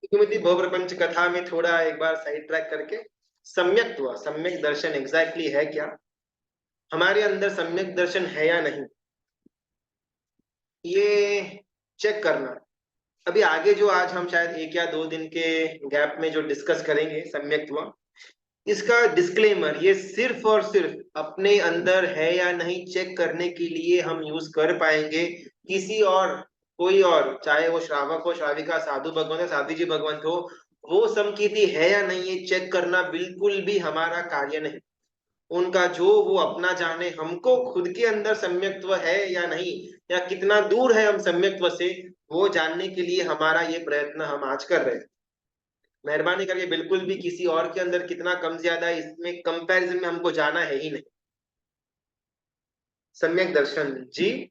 इतिमिति बहुप्रपंच कथा में थोड़ा एक बार साइड ट्रैक करके सम्यक्त्व सम्यक दर्शन एग्जैक्टली है क्या, हमारे अंदर सम्यक दर्शन है या नहीं, ये चेक करना। अभी आगे जो आज हम शायद 1 या 2 दिन के गैप में जो डिस्कस करेंगे सम्यक्त्व, इसका डिस्क्लेमर ये सिर्फ और सिर्फ अपने अंदर है या नहीं चेक करने के लिए हम यूज कर पाएंगे। किसी और कोई और, चाहे वो श्रावक हो, श्राविका, साधु भगवंत हो, साध्वी जी भगवंत हो, वो समकीर्ति है या नहीं ये चेक करना बिल्कुल भी हमारा कार्य नहीं। उनका जो वो अपना जाने, हमको खुद के अंदर सम्यक्त्व है या नहीं, या कितना दूर है हम सम्यक्त्व से, वो जानने के लिए हमारा ये प्रयत्न हम आज कर रहे हैं। मेहरबानी करके बिल्कुल भी किसी और के अंदर कितना कम ज्यादा है इसमें कंपैरिजन में हमको जाना है ही नहीं। सम्यक दर्शन जी,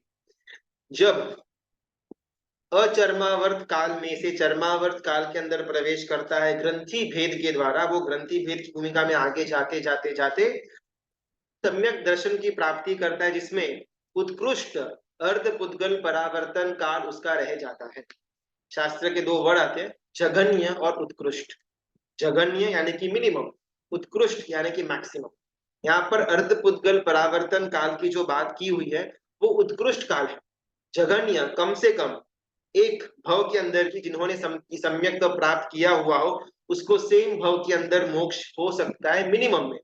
जब अचर्मावर्त काल में से चर्मावर्त काल के अंदर प्रवेश करता है ग्रंथि भेद के द्वारा, वो ग्रंथि भेद की भूमिका में आगे जाते जाते जाते सम्यक दर्शन की प्राप्ति करता है, जिसमें उत्कृष्ट अर्ध पुद्गल परावर्तन काल उसका रह जाता है। शास्त्र के 2 वर्ड आते हैं, जघन्य और उत्कृष्ट। जघन्य यानी कि मिनिमम, उत्कृष्ट यानी कि मैक्सिमम। यहाँ पर अर्ध पुद्गल परावर्तन काल की जो बात की हुई है वो उत्कृष्ट काल है। जघन्य कम से कम एक भव के अंदर की जिन्होंने सम्यक प्राप्त किया हुआ हो, उसको सेम भव के अंदर मोक्ष हो सकता है मिनिमम में।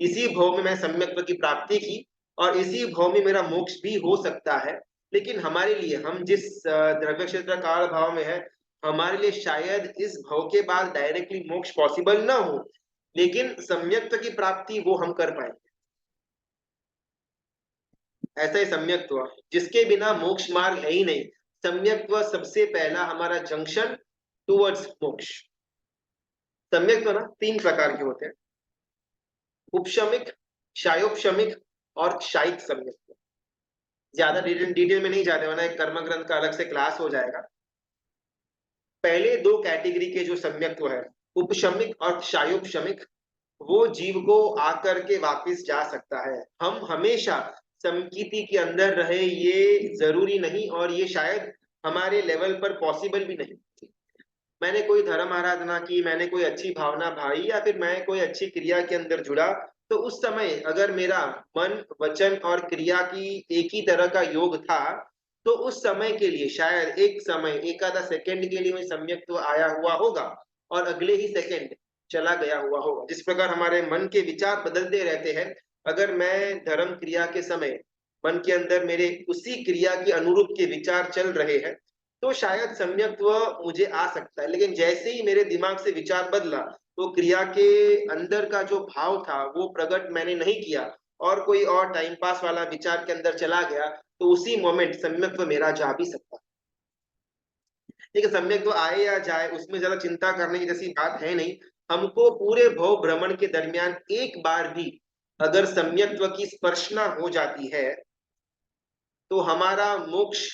इसी भव में मैं सम्यक्त्व की प्राप्ति की और इसी भव में मेरा मोक्ष भी हो सकता है। लेकिन हमारे लिए, हम जिस द्रव्य क्षेत्र काल भाव में है, हमारे लिए शायद इस भव के बाद डायरेक्टली मोक्ष पॉसिबल ना हो, लेकिन सम्यक्त्व की प्राप्ति वो हम कर पाएंगे। ऐसा ही सम्यक्त्व, जिसके बिना मोक्ष मार्ग है ही नहीं। सम्यक्त्व सबसे पहला हमारा जंक्शन टुवर्ड्स मोक्ष। सम्यक्त्व ना 3 प्रकार के होते हैं, उपशमिक, शायोपशमिक और क्षायिक सम्यक्त्व। ज्यादा डिटेल में नहीं जाते, वरना एक कर्म ग्रंथ का अलग से क्लास हो जाएगा। पहले 2 कैटेगरी के जो सम्यक्त्व है, उपशमिक और क्षायोपशमिक, वो जीव को आकर के वापस जा सकता है। हम हमेशा समकीति के अंदर रहे ये जरूरी नहीं, और ये शायद हमारे लेवल पर पॉसिबल भी नहीं। मैंने कोई धर्म आराधना की, मैंने कोई अच्छी भावना भाई, या फिर मैं कोई अच्छी क्रिया के अंदर जुड़ा, तो उस समय अगर मेरा मन, वचन और क्रिया की एक ही तरह का योग था, तो उस समय के लिए शायद एक समय, एक आधा सेकंड के लिए मैं सम्यक्त्व आया हुआ होगा और अगले ही सेकंड चला गया हुआ होगा। जिस प्रकार हमारे मन के विचार बदलते रहते हैं, अगर मैं धर्म क्रिया के समय मन के अंदर मेरे उसी क्रिया के अनुरूप के विचार चल रहे हैं, तो शायद सम्यक्त्व मुझे आ सकता है। लेकिन जैसे ही मेरे दिमाग से विचार बदला, तो क्रिया के अंदर का जो भाव था वो प्रकट मैंने नहीं किया और कोई और टाइम पास वाला विचार के अंदर चला गया, तो उसी मोमेंट सम्यक्त्व मेरा जा भी सकता है। ठीक है, सम्यक्त्व आए या जाए उसमें ज्यादा चिंता करने की जैसी बात है नहीं। हमको पूरे भव भ्रमण के दरमियान एक बार भी अगर सम्यक्त्व की स्पर्शना हो जाती है, तो हमारा मोक्ष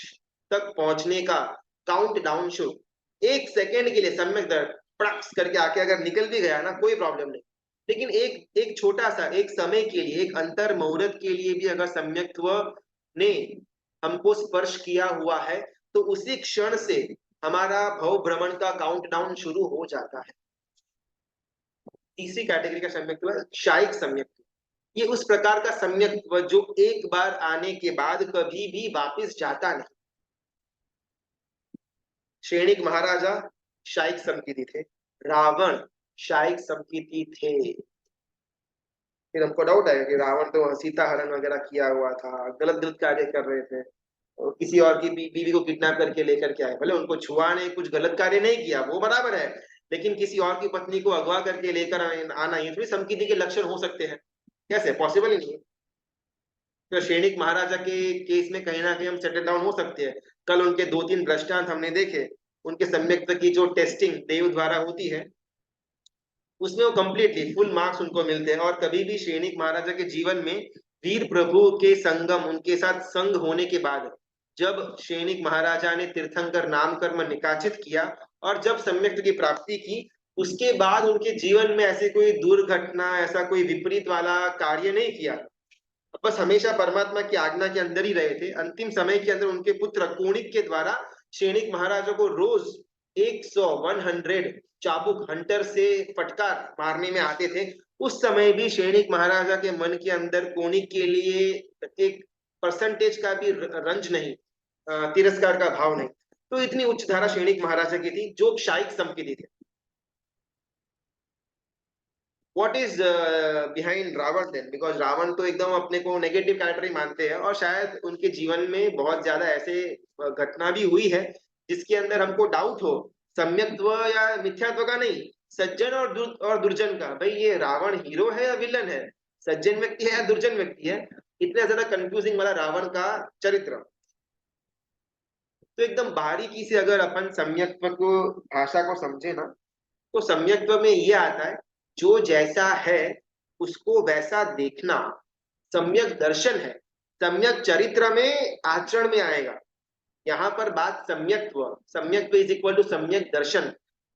तक पहुंचने का काउंट डाउन शुरू। 1 सेकेंड के लिए सम्यक दर्द प्रक्स करके आके अगर निकल भी गया ना, कोई प्रॉब्लम नहीं। लेकिन एक एक छोटा सा एक समय के लिए, एक अंतर मुहूर्त के लिए भी अगर सम्यक्त्व ने हमको स्पर्श किया हुआ है, तो उसी क्षण से हमारा भव भ्रमण का काउंट डाउन शुरू हो जाता है। तीसरी कैटेगरी का सम्यक्त्व है क्षायिक सम्यक्त्व। ये उस प्रकार का सम्यक्त्व जो एक बार आने के बाद कभी भी वापस जाता नहीं। श्रेणिक महाराजा शायिक समकीर्ति थे, रावण शायिक समकीर्ति थे। फिर हमको डाउट आया कि रावण तो सीता हरण वगैरह किया हुआ था, गलत गलत कार्य कर रहे थे, और किसी और की बीवी को किडनैप करके लेकर के आए। भले उनको छुआ ने कुछ गलत कार्य नहीं किया, वो बराबर है, लेकिन किसी और की पत्नी को अगवा करके लेकर आना, ये थोड़ी समकीर्ति के लक्षण हो सकते हैं। कैसे पॉसिबल ही नहीं है। तो सैनिक महाराजा के केस में कहीं ना कहीं हम सेटल डाउन हो सकते हैं। कल उनके 2-3 दृष्टांत हमने देखे, उनके सम्यक्त्व की जो टेस्टिंग देव द्वारा होती है, उसमें वो कंप्लीटली फुल मार्क्स उनको मिलते हैं। और कभी भी सैनिक महाराजा के जीवन में वीर प्रभु के संगम, उनके साथ संग होने के बाद, जब सैनिक महाराजा ने तीर्थंकर नाम कर्म निकाचित किया और जब सम्यक्त्व की प्राप्ति की, उसके बाद उनके जीवन में ऐसे कोई दुर्घटना, ऐसा कोई विपरीत वाला कार्य नहीं किया। बस हमेशा परमात्मा की आज्ञा के अंदर ही रहे थे। अंतिम समय के अंदर उनके पुत्र कोणिक के द्वारा सैनिक महाराजा को रोज 100 चाबुक हंटर से फटकार मारने में आते थे, उस समय भी सैनिक महाराजा के मन के अंदर कोनिक के लिए एक परसेंटेज का भी रंज नहीं, तिरस्कार का भाव नहीं। तो इतनी उच्च धारा सैनिक महाराजा की थी, जो क्षायिक संपत्ति थी। What is behind Ravana then? Because Ravana तो एकदम अपने को नेगेटिव कैरेक्टर ही मानते हैं, और शायद उनके जीवन में बहुत ज्यादा ऐसे घटना भी हुई है जिसके अंदर हमको डाउट हो, सम्यक्त्व या मिथ्यात्व का नहीं, सज्जन और दुर्जन का। भाई ये रावण हीरो है या विलन है, सज्जन व्यक्ति है या दुर्जन व्यक्ति है? इतना ज्यादा कंफ्यूजिंग वाला रावण का चरित्र। तो एकदम बारीकी से अगर अपन सम्यक्त्व को, भाषा को समझे ना, तो सम्यक्त्व में ये आता है, जो जैसा है उसको वैसा देखना सम्यक दर्शन है। सम्यक चरित्र में, आचरण में आएगा। यहाँ पर बात सम्यक्त्व, सम्यक्त्व इज इक्वल टू सम्यक दर्शन,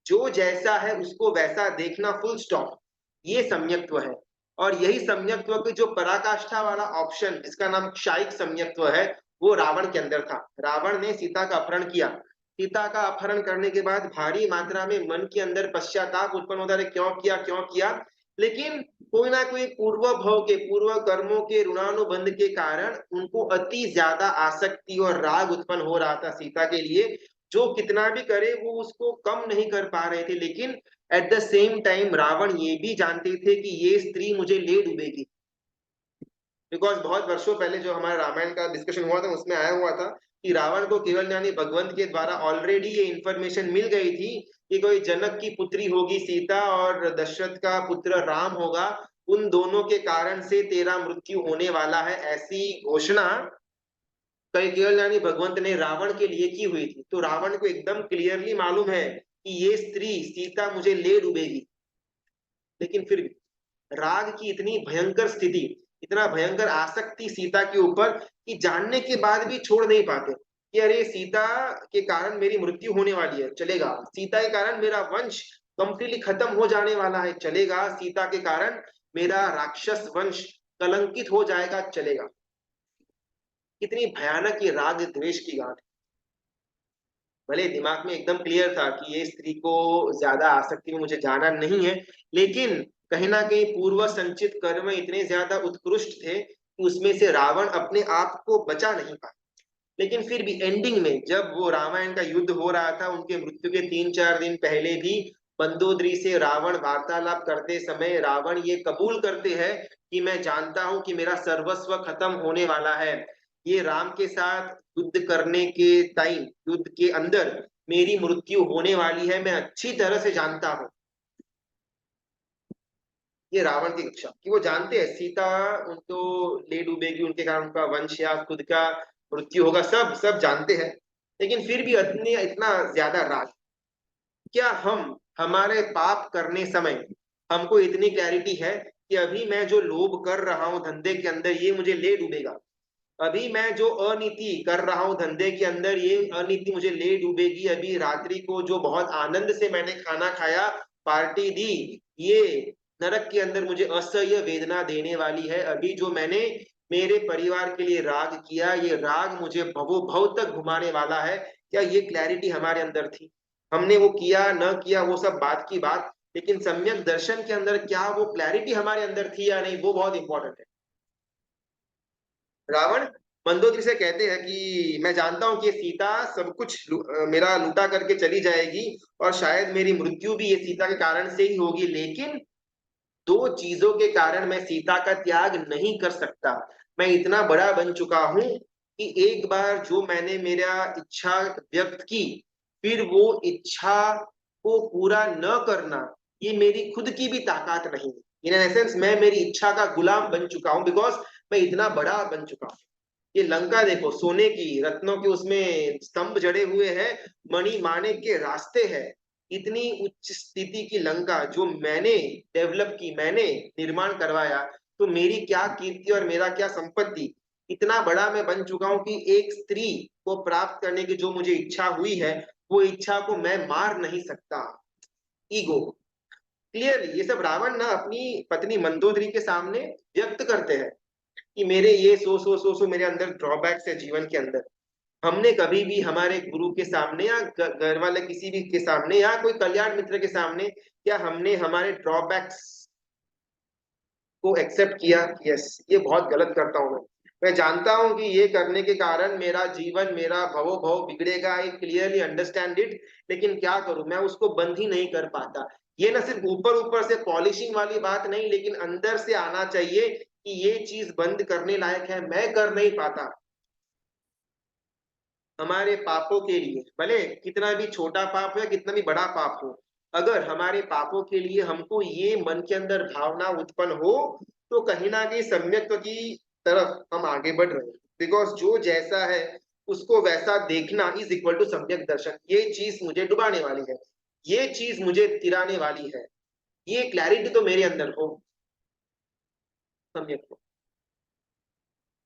जो जैसा है उसको वैसा देखना, फुल स्टॉप, ये सम्यक्त्व है। और यही सम्यक्त्व की जो पराकाष्ठा वाला ऑप्शन, जिसका नाम क्षायिक सम्यक्त्व है, वो रावण के अंदर था। रावण ने सीता का अपहरण किया, सीता का अपहरण करने के बाद भारी मात्रा में मन के अंदर पश्चाताप उत्पन्न होता है, क्यों किया क्यों किया। लेकिन कोई ना कोई पूर्व भव के, पूर्व कर्मों के ऋणानुबंध के कारण उनको अति ज्यादा आसक्ति और राग उत्पन्न हो रहा था सीता के लिए, जो कितना भी करे वो उसको कम नहीं कर पा रहे थे। लेकिन at the same time Ravana ये भी जानते थे कि ये स्त्री मुझे ले डूबेगी। बिकॉज बहुत वर्षों पहले जो हमारा रामायण का डिस्कशन हुआ था, उसमें आया हुआ था कि रावण को केवल यानी भगवंत के द्वारा ऑलरेडी ये इंफॉर्मेशन मिल गई थी कि कोई जनक की पुत्री होगी सीता और दशरथ का पुत्र राम होगा, उन दोनों के कारण से तेरा मृत्यु होने वाला है, ऐसी घोषणा कई केवल यानी भगवंत ने रावण के लिए की हुई थी। तो रावण को एकदम क्लियरली मालूम है कि ये स्त्री सीता मुझे ले डूबेगी। लेकिन फिर भी राग की इतनी भयंकर स्थिति, इतना भयंकर आसक्ति सीता के ऊपर, कि जानने के बाद भी छोड़ नहीं पाते कि अरे सीता के कारण मेरी मृत्यु होने वाली है, चलेगा। सीता के कारण मेरा वंश कंप्लीटली खत्म हो जाने वाला है, चलेगा। सीता के कारण मेरा राक्षस वंश कलंकित हो जाएगा, चलेगा। कितनी भयानक ये राग द्वेष की गांठ। भले दिमाग में एकदम क्लियर था कि ये स्त्री को ज्यादा आसक्ति में मुझे जाना नहीं है, लेकिन कहीं ना कहीं पूर्व संचित कर्म इतने ज्यादा उत्कृष्ट थे कि उसमें से रावण अपने आप को बचा नहीं पाया। लेकिन फिर भी एंडिंग में जब वो रामायण का युद्ध हो रहा था, उनके मृत्यु के 3-4 दिन पहले भी मंदोदरी से रावण वार्तालाप करते समय रावण ये कबूल करते हैं कि मैं जानता हूं कि मेरा सर्वस्व खत्म होने वाला है, ये राम के साथ युद्ध करने के टाइम, युद्ध के अंदर मेरी मृत्यु होने वाली है, मैं अच्छी तरह से जानता हूं। ये रावण की इच्छा कि वो जानते हैं सीता उनको ले डूबेगी, उनके कारण उनका वंश या खुद का मृत्यु होगा, सब सब जानते हैं। लेकिन फिर भी इतने इतना ज्यादा राग। क्या हम हमारे पाप करने समय हमको इतनी क्लैरिटी है कि अभी मैं जो लोभ कर रहा हूं धंधे के अंदर, ये मुझे ले डूबेगा? अभी मैं जो अनीति कर रहा हूं धंधे के अंदर, ये अनीति मुझे ले डूबेगी? अभी रात्रि को जो बहुत आनंद से मैंने खाना खाया, पार्टी दी, ये नरक के अंदर मुझे असह्य वेदना देने वाली है। अभी जो मैंने मेरे परिवार के लिए राग किया, ये राग मुझे भवो भव तक घुमाने वाला है। क्या ये क्लैरिटी हमारे अंदर थी? हमने वो किया न किया वो सब बात की बात, लेकिन सम्यक दर्शन के अंदर क्या वो क्लैरिटी हमारे अंदर थी या नहीं, वो बहुत इंपॉर्टेंट है। रावण मंदोदरी से कहते हैं कि मैं जानता हूं कि ये सीता सब कुछ मेरा लूटा करके चली जाएगी, और शायद मेरी मृत्यु भी ये सीता के कारण से ही होगी, लेकिन दो चीजों के कारण मैं सीता का त्याग नहीं कर सकता। मैं इतना बड़ा बन चुका हूं कि एक बार जो मैंने मेरा इच्छा व्यक्त की, फिर वो इच्छा को पूरा न करना, ये मेरी खुद की भी ताकत नहीं है। इन एसेंस मैं मेरी इच्छा का गुलाम बन चुका हूं, बिकॉज मैं इतना बड़ा बन चुका हूं। ये लंका देखो, सोने की, रत्नों के उसमें स्तंभ जड़े हुए हैं, मणि माणिक के रास्ते हैं। इतनी उच्च स्थिति की लंका जो मैंने डेवलप की, मैंने निर्माण करवाया, तो मेरी क्या कीर्ति और मेरा क्या संपत्ति। इतना बड़ा मैं बन चुका हूं कि एक स्त्री को प्राप्त करने की जो मुझे इच्छा हुई है, वो इच्छा को मैं मार नहीं सकता। ईगो। क्लियरली ये सब रावण ना अपनी पत्नी मंदोदरी के सामने व्यक्त करते हैं कि मेरे ये सो सो सो सो मेरे अंदर ड्रॉबैक्स है जीवन के अंदर। हमने कभी भी हमारे गुरु के सामने या घर वाले किसी भी के सामने या कोई कल्याण मित्र के सामने क्या हमने हमारे ड्रॉबैक्स को एक्सेप्ट किया? यस, ये बहुत गलत करता हूं मैं जानता हूं कि ये करने के कारण मेरा जीवन, मेरा भवो भव बिगड़ेगा, आई क्लियरली अंडरस्टैंड इट, लेकिन क्या करूं, मैं उसको बंद ही नहीं कर पाता। ये ना सिर्फ ऊपर ऊपर से पॉलिशिंग वाली बात नहीं, लेकिन अंदर से आना चाहिए कि ये चीज बंद करने लायक है, मैं कर नहीं पाता। हमारे पापों के लिए, भले कितना भी छोटा पाप हो या कितना भी बड़ा पाप हो, अगर हमारे पापों के लिए हमको ये मन के अंदर भावना उत्पन्न हो, तो कहीं ना कहीं सम्यक्त्व की तरफ हम आगे बढ़ रहे हैं। बिकॉज जो जैसा है उसको वैसा देखना इज इक्वल टू सम्यक दर्शन। ये चीज मुझे डुबाने वाली है, ये चीज मुझे तिराने वाली है, ये क्लैरिटी तो मेरे अंदर हो। सम्यक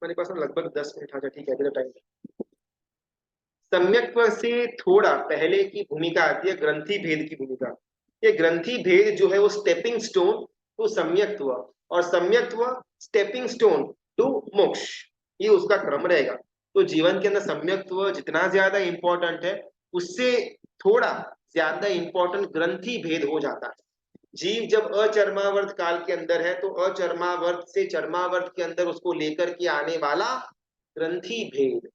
मेरे पास लगभग 10 मिनट। अच्छा ठीक है, टाइम। सम्यक्त्व से थोड़ा पहले की भूमिका आती है ग्रंथि भेद की भूमिका। ये ग्रंथि भेद जो है वो स्टेपिंग स्टोन टू सम्यक्त्व, और सम्यक्त्व स्टेपिंग स्टोन टू मोक्ष, ये उसका क्रम रहेगा। तो जीवन के अंदर सम्यक्त्व जितना ज्यादा इंपॉर्टेंट है, उससे थोड़ा ज्यादा इंपॉर्टेंट ग्रंथि भेद हो जाता है। जीव जब अचर्मावर्त काल के अंदर है, तो अचर्मावर्त से चर्मावर्त के अंदर उसको लेकर के आने वाला ग्रंथि भेद,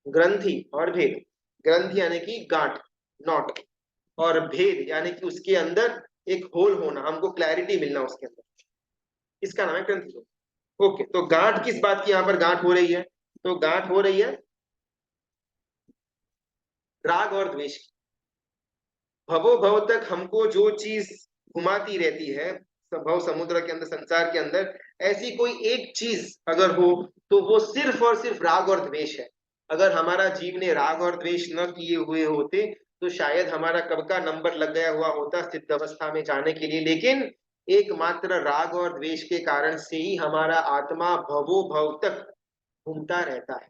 ग्रंथि और भेद, ग्रंथि यानी कि गांठ, नॉट, और भेद यानी कि उसके अंदर एक होल होना, हमको क्लैरिटी मिलना उसके अंदर, इसका नाम है ग्रंथि। ओके, तो गांठ किस बात की यहाँ पर गांठ हो रही है? तो गांठ हो रही है राग और द्वेष की। भवो भव तक हमको जो चीज घुमाती रहती है भव समुद्र के अंदर, संसार के अंदर, ऐसी कोई एक चीज अगर हो तो वो सिर्फ और सिर्फ राग और द्वेष है। अगर हमारा जीव ने राग और द्वेष न किए हुए होते तो शायद हमारा कब का नंबर लग गया हुआ होता सिद्ध अवस्था में जाने के लिए, लेकिन एकमात्र राग और द्वेष के कारण से ही हमारा आत्मा भवो भव तक घूमता रहता है।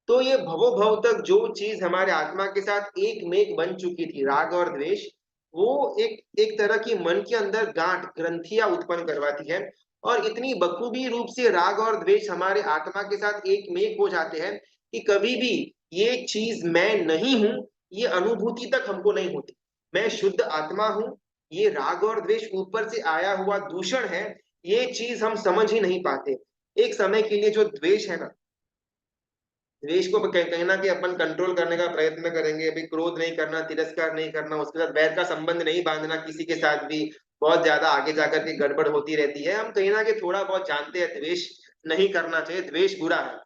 तो ये भवो भव तक जो चीज हमारे आत्मा के साथ एक मेक बन चुकी थी, राग और द्वेष, वो एक एक तरह की मन के अंदर गांठ, ग्रंथियां उत्पन्न करवाती है। और इतनी बखूबी रूप से राग और द्वेष हमारे आत्मा के साथ एक मेक हो जाते हैं कि कभी भी ये चीज मैं नहीं हूं, ये अनुभूति तक हमको नहीं होती। मैं शुद्ध आत्मा हूं, ये राग और द्वेष ऊपर से आया हुआ दूषण है, ये चीज हम समझ ही नहीं पाते। एक समय के लिए जो द्वेष है ना, द्वेष को कहीं ना कहीं अपन कंट्रोल करने का प्रयत्न करेंगे। अभी क्रोध नहीं करना, तिरस्कार नहीं करना, उसके साथ वैर का संबंध नहीं बांधना किसी के साथ भी, बहुत ज्यादा आगे जाकर के गड़बड़ होती रहती है। हम कहीं ना कहीं थोड़ा बहुत जानते हैं द्वेष नहीं करना चाहिए, द्वेष बुरा है,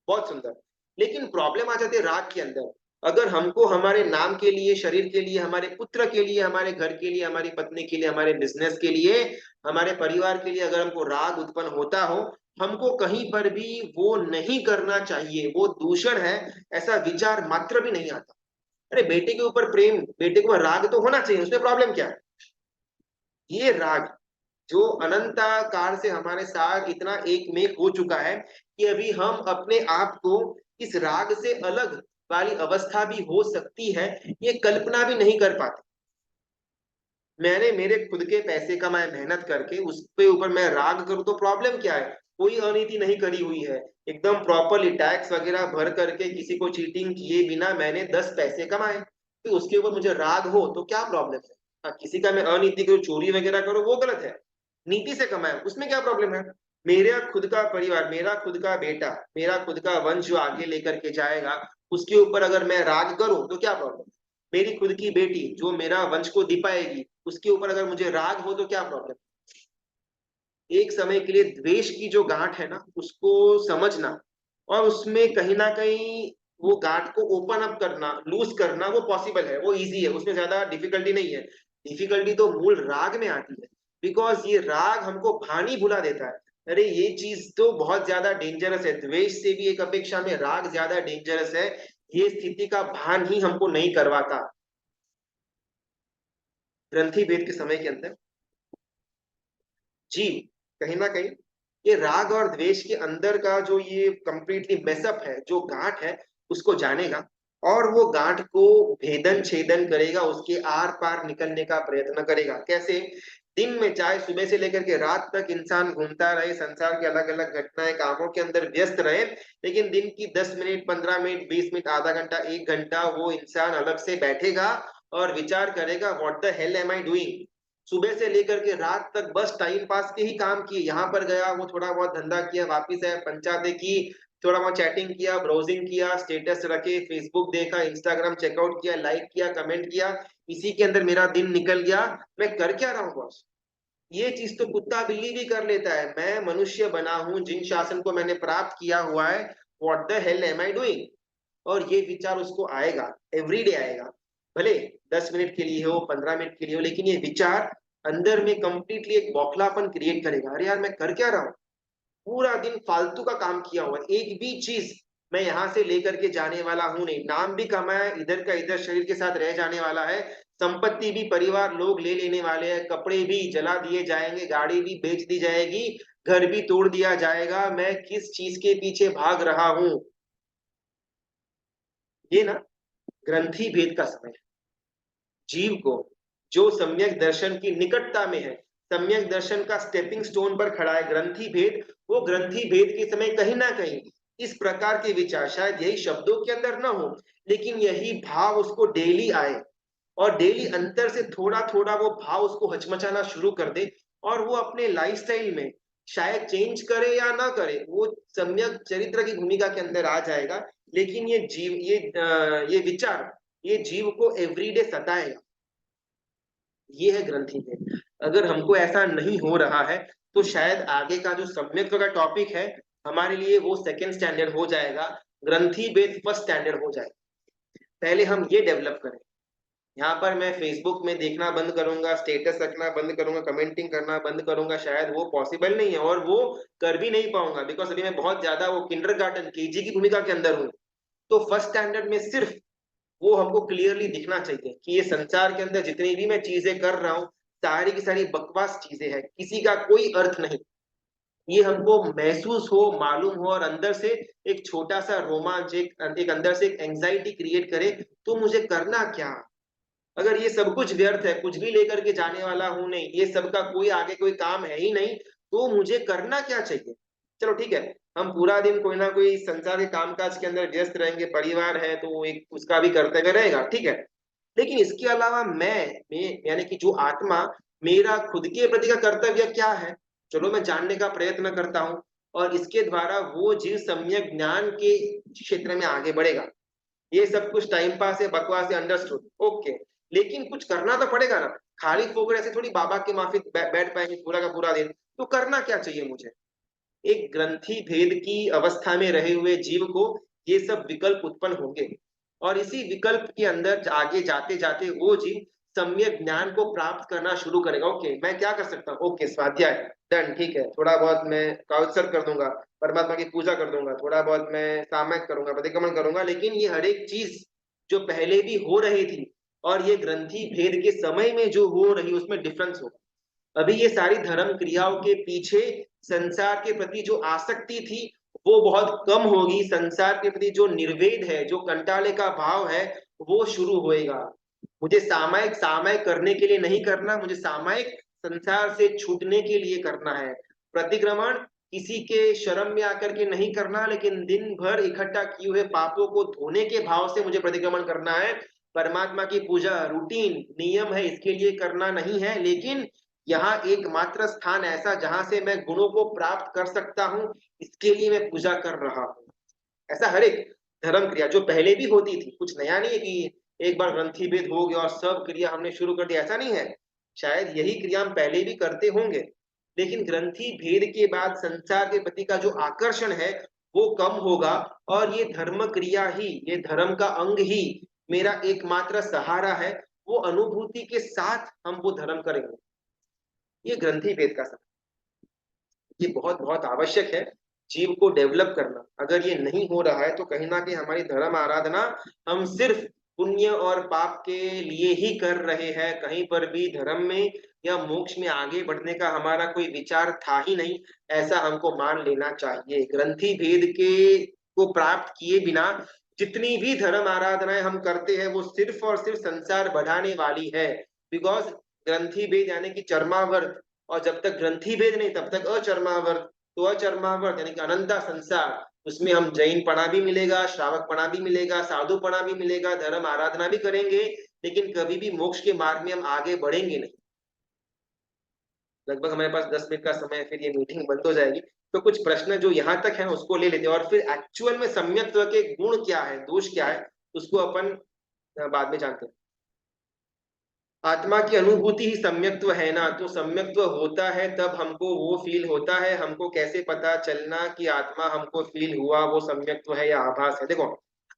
बहुत सुंदर। लेकिन प्रॉब्लम आ जाती है राग के अंदर। अगर हमको हमारे नाम के लिए, शरीर के लिए, हमारे पुत्र के लिए, हमारे घर के लिए, हमारी पत्नी के लिए, हमारे बिजनेस के लिए, हमारे परिवार के लिए अगर हमको राग उत्पन्न होता हो, हमको कहीं पर भी वो नहीं करना चाहिए, वो दूषण है, ऐसा विचार मात्र भी नहीं आता। अरे बेटे के ऊपर प्रेम, बेटे के ऊपर राग तो होना चाहिए, उसमें प्रॉब्लम क्या है? ये राग जो अनंता काल से हमारे साथ इतना एक में हो चुका है कि अभी हम अपने आप को इस राग से अलग वाली अवस्था भी हो सकती है, ये कल्पना भी नहीं कर पाते। मैंने मेरे खुद के पैसे कमाए मेहनत करके, उसके ऊपर मैं राग करूं तो प्रॉब्लम क्या है? कोई अनीति नहीं करी हुई है, एकदम प्रॉपरली टैक्स वगैरह भर करके किसी को चीटिंग किए बिना मैंने 10 पैसे कमाए, तो उसके ऊपर मुझे राग हो तो क्या प्रॉब्लम है? हाँ, किसी का मैं अनीति करूँ, चोरी वगैरह करूँ, वो गलत है। नीति से कमाए उसमें क्या प्रॉब्लम है? मेरा खुद का परिवार, मेरा खुद का बेटा, मेरा खुद का वंश जो आगे लेकर के जाएगा, उसके ऊपर अगर मैं राग करूं तो क्या प्रॉब्लम? मेरी खुद की बेटी जो मेरा वंश को दिपाएगी, उसके ऊपर अगर मुझे राग हो तो क्या प्रॉब्लम? एक समय के लिए द्वेष की जो गांठ है ना, उसको समझना, और उसमें कहीं ना कहीं वो गांठ को ओपन अप करना, लूज करना, वो पॉसिबल है, वो इजी है, उसमें ज्यादा डिफिकल्टी नहीं है। डिफिकल्टी तो मूल राग में आती है, बिकॉज ये राग हमको भानी भुला देता है। अरे ये चीज तो बहुत ज्यादा डेंजरस है, द्वेष से भी एक अपेक्षा में राग ज्यादा डेंजरस है। ये स्थिति का भान ही हमको नहीं करवाता। ग्रंथि भेद के समय के अंदर जी, कहीं ना कहीं ये राग और द्वेष के अंदर का जो ये कंप्लीटली मेसअप है, जो गांठ है, उसको जानेगा, और वो गांठ को भेदन छेदन करेगा, उसके आर पार निकलने का प्रयत्न करेगा। कैसे? दिन में चाहे सुबह से लेकर के रात तक इंसान घूमता रहे, संसार के अलग अलग घटनाएं कामों के अंदर व्यस्त रहे, लेकिन दिन की 10 मिनट, 15 मिनट, 20 मिनट, आधा घंटा, 1 घंटा वो इंसान अलग से बैठेगा और विचार करेगा what the hell am I doing. सुबह से लेकर के रात तक बस टाइम पास के ही काम किए, यहाँ पर गया, वो थोड़ा बहुत धंधा किया, वापिस आया, पंचायतें की, थोड़ा बहुत चैटिंग किया, ब्राउजिंग किया, स्टेटस रखे, फेसबुक देखा, इंस्टाग्राम चेकआउट किया, लाइक किया, कमेंट किया, इसी के अंदर मेरा दिन निकल गया। मैं कर क्या रहा हूँ बॉस? ये चीज तो कुत्ता बिल्ली भी कर लेता है। मैं मनुष्य बना हूं, जिन शासन को मैंने प्राप्त किया हुआ है, what the hell am I doing. और ये विचार उसको आएगा, एवरीडे आएगा, भले 10 मिनट के लिए हो, 15 मिनट के लिए हो, लेकिन ये विचार अंदर में कंप्लीटली एक बौखलापन क्रिएट करेगा। अरे यार मैं कर क्या रहा हूँ, पूरा दिन फालतू का काम किया हुआ, एक भी चीज मैं यहाँ से लेकर के जाने वाला हूं नहीं। नाम भी कमाया, इधर का इधर शरीर के साथ रह जाने वाला है, संपत्ति भी परिवार लोग ले लेने वाले हैं, कपड़े भी जला दिए जाएंगे, गाड़ी भी बेच दी जाएगी, घर भी तोड़ दिया जाएगा। मैं किस चीज के पीछे भाग रहा हूं? ये ना ग्रंथि भेद का समय है। जीव को जो सम्यक दर्शन की निकटता में है, सम्यक दर्शन का स्टेपिंग स्टोन पर खड़ा है ग्रंथि भेद, वो ग्रंथि भेद के समय कहीं ना कहीं इस प्रकार के विचार, शायद यही शब्दों के अंदर ना हो, लेकिन यही भाव उसको डेली आए, और डेली अंतर से थोड़ा थोड़ा वो भाव उसको हचमचाना शुरू कर दे, और वो अपने लाइफस्टाइल में शायद चेंज करे या ना करे, वो सम्यक चरित्र की भूमिका के अंदर आ जाएगा। लेकिन ये जीव, ये विचार, ये जीव को एवरीडे सताएगा। ये है ग्रंथि भेद। अगर हमको ऐसा नहीं हो रहा है, तो शायद आगे का जो सम्यक्त्व का टॉपिक है हमारे लिए वो सेकंड स्टैंडर्ड हो जाएगा, ग्रंथि भेद फर्स्ट स्टैंडर्ड हो जाएगा। पहले हम ये डेवलप करें। यहाँ पर मैं फेसबुक में देखना बंद करूंगा, स्टेटस रखना बंद करूंगा, कमेंटिंग करना बंद करूंगा, शायद वो पॉसिबल नहीं है, और वो कर भी नहीं पाऊंगा, बिकॉज अभी मैं बहुत ज्यादा वो किंडरगार्टन, केजी की भूमिका के अंदर हूँ। तो फर्स्ट स्टैंडर्ड में सिर्फ वो हमको क्लियरली दिखना चाहिए कि ये संसार के अंदर जितनी भी मैं चीजें कर रहा हूँ, सारी की सारी बकवास चीजें हैं, किसी का कोई अर्थ नहीं। ये हमको महसूस हो, मालूम हो, और अंदर से एक छोटा सा रोमांच, एक अंदर से एक एंजाइटी क्रिएट करे, तो मुझे करना क्या? अगर ये सब कुछ व्यर्थ है, कुछ भी लेकर के जाने वाला हूं नहीं, ये सब का कोई आगे कोई काम है ही नहीं, तो मुझे करना क्या चाहिए? चलो ठीक है, हम पूरा दिन कोई ना कोई संसार के कामकाज के अंदर व्यस्त रहेंगे, परिवार है तो एक उसका भी कर्तव्य रहेगा, ठीक है। लेकिन इसके अलावा मैं यानी कि जो आत्मा, मेरा खुद के प्रति का कर्तव्य क्या है? चलो मैं जानने का प्रयत्न करता हूँ, और इसके द्वारा वो जीव सम्यक ज्ञान के क्षेत्र में आगे बढ़ेगा। ये सब कुछ टाइम पास है, बकवास है, अंडरस्टूड, ओके, लेकिन कुछ करना तो पड़ेगा ना। खाली फोकट ऐसे थोड़ी बाबा के माफी बैठ पाएंगे पूरा का पूरा दिन। तो करना क्या चाहिए मुझे? एक ग्रंथि भेद की अवस्था में रहे हुए जीव को ये सब विकल्प उत्पन्न होंगे, और इसी विकल्प के अंदर आगे जाते जाते वो जीव सम्यक ज्ञान को प्राप्त करना शुरू करेगा। ओके, मैं क्या कर सकता हूँ? ओके, स्वाध्याय डन, ठीक है, थोड़ा बहुत मैं काउत्सर्ग कर दूंगा, परमात्मा की पूजा कर दूंगा, थोड़ा बहुत मैं सामयिक करूंगा, प्रतिक्रमण करूंगा, लेकिन ये हर एक चीज जो पहले भी हो रही थी और ये ग्रंथि भेद के समय में जो हो रही, उसमें डिफरेंस होगा। अभी ये सारी धर्म क्रियाओं के पीछे संसार के प्रति जो आसक्ति थी वो बहुत कम होगी, संसार के प्रति जो निर्वेद है, जो कंटाले का भाव है, वो शुरू होएगा। मुझे सामायिक सामायिक करने के लिए नहीं करना, मुझे सामायिक संसार से छूटने के लिए करना है। प्रतिक्रमण किसी के शर्म में आकर के नहीं करना, लेकिन दिन भर इकट्ठा किए हुए पापों को धोने के भाव से मुझे प्रतिक्रमण करना है। परमात्मा की पूजा रूटीन नियम है, इसके लिए करना नहीं है, लेकिन यहाँ एकमात्र स्थान ऐसा जहां से मैं गुणों को प्राप्त कर सकता हूँ, इसके लिए मैं पूजा कर रहा हूँ। ऐसा हर एक धर्म क्रिया जो पहले भी होती थी, कुछ नया नहीं है कि एक बार ग्रंथि भेद हो गया और सब क्रिया हमने शुरू कर दिया, ऐसा नहीं है। शायद यही क्रिया हम पहले भी करते होंगे, लेकिन ग्रंथि भेद के बाद संसार के प्रति का जो आकर्षण है वो कम होगा, और ये धर्म क्रिया ही, ये धर्म का अंग ही मेरा एकमात्र सहारा है। वो अनुभूति के साथ हम वो धर्म करेंगे। ये ग्रंथि भेद का समय, ये बहुत बहुत आवश्यक है जीव को डेवलप करना। अगर ये नहीं हो रहा है तो कहीं ना कहीं हमारी धर्म आराधना हम सिर्फ पुण्य और पाप के लिए ही कर रहे हैं, कहीं पर भी धर्म में या मोक्ष में आगे बढ़ने का हमारा कोई विचार था ही नहीं, ऐसा हमको मान लेना चाहिए। ग्रंथि भेद के को प्राप्त किए बिना जितनी भी धर्म आराधनाएं हम करते हैं वो सिर्फ और सिर्फ संसार बढ़ाने वाली है, बिकॉज ग्रंथि भेद यानी कि चर्मावर्त, और जब तक ग्रंथि भेद नहीं तब तक अचर्मावर्त। तो अचर्मावर्त यानी कि अनंता संसार, उसमें हम जैन पना भी मिलेगा, श्रावक पना भी मिलेगा, साधु पना भी मिलेगा, धर्म आराधना भी करेंगे, लेकिन कभी भी मोक्ष के मार्ग में हम आगे बढ़ेंगे नहीं। लगभग हमारे पास 10 मिनट का समय है, फिर ये मीटिंग बंद हो जाएगी। तो कुछ प्रश्न जो यहाँ तक है उसको ले लेते हैं, और फिर एक्चुअल में सम्यक्त्व के गुण क्या है, दोष क्या है, उसको अपन बाद में जानते हैं। आत्मा की अनुभूति ही सम्यक्त्व है ना, तो सम्यक्त्व होता है तब हमको वो फील होता है। हमको कैसे पता चलना कि आत्मा हमको फील हुआ, वो सम्यक्त्व है या आभास है? देखो,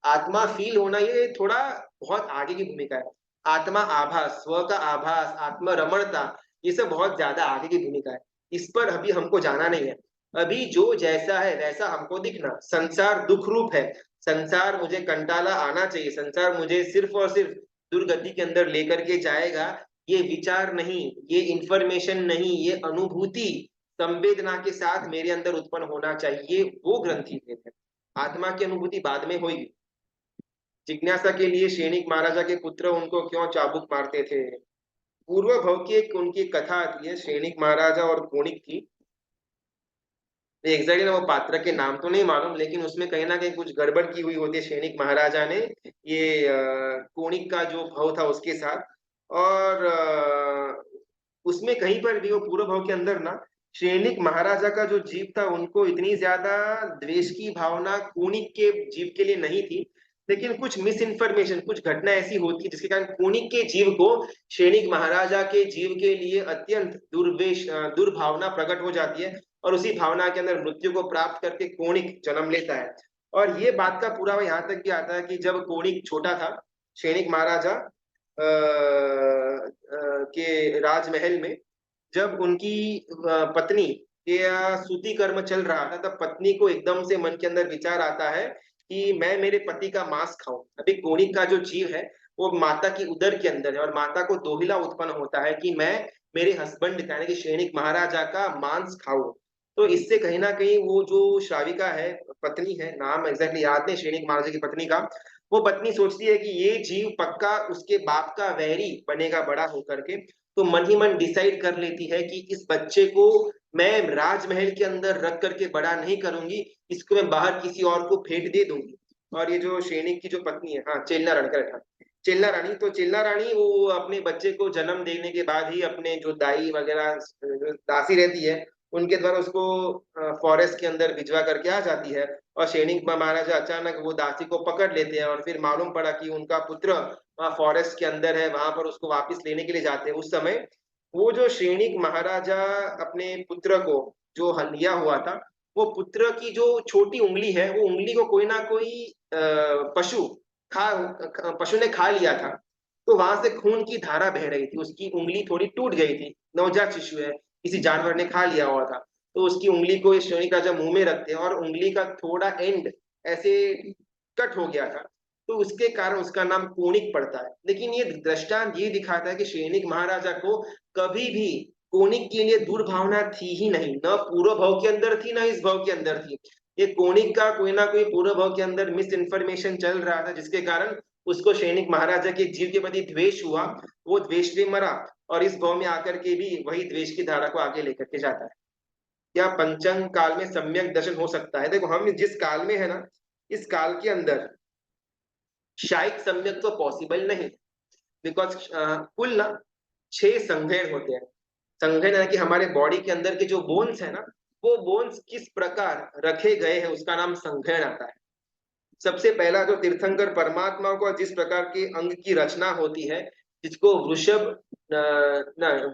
आत्मा फील होना ये थोड़ा बहुत आगे की भूमिका है। आत्मा आभास, स्व का आभास, आत्मा रमणता, ये सब बहुत ज्यादा आगे की भूमिका है। इस पर अभी हमको जाना नहीं है। अभी जो जैसा है वैसा हमको दिखना। संसार दुख रूप है, संसार मुझे कंटाला आना चाहिए, संसार मुझे सिर्फ और सिर्फ दुर्गति के अंदर लेकर के जाएगा, ये विचार नहीं, ये इंफॉर्मेशन नहीं, ये अनुभूति संवेदना के साथ मेरे अंदर उत्पन्न होना चाहिए, वो ग्रंथि भेद है। आत्मा की अनुभूति बाद में होगी। जिज्ञासा के लिए सैनिक महाराजा के पुत्र उनको क्यों चाबुक मारते थे? पूर्व भव की एक उनकी कथा आती है, सैनिक महाराजा और कोणिक की। एग्जैक्टली ना वो पात्र के नाम तो नहीं मालूम, लेकिन उसमें कहीं ना कहीं कुछ गड़बड़ की हुई होती है सैनिक महाराजा ने ये कोणिक का जो भव था उसके साथ। और उसमें कहीं पर भी वो पूर्व भव के अंदर ना सैनिक महाराजा का जो जीव था उनको इतनी ज्यादा द्वेष की भावना कोणिक के जीव के लिए नहीं थी, लेकिन कुछ मिस इन्फॉर्मेशन, कुछ घटना ऐसी होती है जिसके कारण कोणिक के जीव को सैनिक महाराजा के जीव के लिए अत्यंत दुर्भावना प्रकट हो जाती है, और उसी भावना के अंदर मृत्यु को प्राप्त करके कोणिक जन्म लेता है। और ये बात का पुरावा यहाँ तक भी आता है कि जब कोणिक छोटा था, सैनिक महाराजा के राजमहल में, जब उनकी पत्नी के सूती कर्म चल रहा था, तब पत्नी को एकदम से मन के अंदर विचार आता है कि मैं मेरे पति का मांस खाऊं। अभी कोणिक का जो जीव है वो माता की उदर के अंदर है, और माता को दोहिला उत्पन्न होता है कि मैं मेरे हस्बैंड यानी कि सैनिक महाराजा का मांस खाऊं। तो इससे कहीं ना कहीं वो जो श्राविका है, पत्नी है, नाम एग्जैक्टली याद नहीं सैनिक महाराजा की पत्नी का, वो पत्नी सोचती है कि ये जीव पक्का उसके बाप का वैरी बनेगा बड़ा होकर के। तो मन ही मन डिसाइड कर लेती है कि इस बच्चे को मैं राजमहल के अंदर रख करके बड़ा नहीं करूंगी, इसको मैं बाहर किसी और को फेंक दे दूंगी। और ये जो सैनिक की जो पत्नी है, हाँ चेल्ला रानी का रखा, चेल्ला रानी, तो चेल्ला रानी वो अपने बच्चे को जन्म देने के बाद ही अपने जो दाई वगैरह जो दासी रहती है उनके द्वारा उसको फॉरेस्ट के अंदर भिजवा करके आ जाती है। और सैनिक महाराजा अचानक वो दासी को पकड़ लेते हैं, और फिर मालूम पड़ा कि उनका पुत्र वहाँ फॉरेस्ट के अंदर है, वहां पर उसको वापस लेने के लिए जाते हैं। उस समय वो जो सैनिक महाराजा अपने पुत्र को जो लिया हुआ था, वो पुत्र की जो छोटी उंगली है, वो उंगली को कोई ना कोई पशु खा पशु ने खा लिया था। तो वहां से खून की धारा बह रही थी, उसकी उंगली थोड़ी टूट गई थी, नवजात शिशु है, किसी जानवर ने खा लिया हुआ था। तो उसकी उंगली को इस सैनिक राजा मुंह में रखते हैं, और उंगली का थोड़ा एंड ऐसे कट हो गया था, तो उसके कारण उसका नाम कोणिक पड़ता है। लेकिन ये दृष्टांत ये दिखाता है कि सैनिक महाराजा को कभी भी कोणिक के लिए दुर्भावना थी ही नहीं, न पूर्व भाव के अंदर थी, न इस भाव के अंदर थी। ये कोणिक का कोई ना कोई पूर्व भाव के अंदर मिस इन्फॉर्मेशन चल रहा था, जिसके कारण उसको सैनिक महाराजा के जीव के प्रति द्वेष हुआ, वो द्वेष में मरा, और इस भाव में आकर के भी वही द्वेष की धारा को आगे लेकर के जाता है। क्या पंचंग काल में सम्यक दर्शन हो सकता है? देखो, हम जिस काल में है ना, इस काल के अंदर शायद सम्यक तो पॉसिबल नहीं, बिकॉज कुल ना 6 संघेड़ होते हैं। संघेड़ यानी कि हमारे बॉडी के अंदर के जो बोन्स है ना, वो बोन्स किस प्रकार रखे गए हैं उसका नाम संघेड़ आता है। सबसे पहला जो तीर्थंकर परमात्मा को जिस प्रकार के अंग की रचना होती है, जिसको वृषभ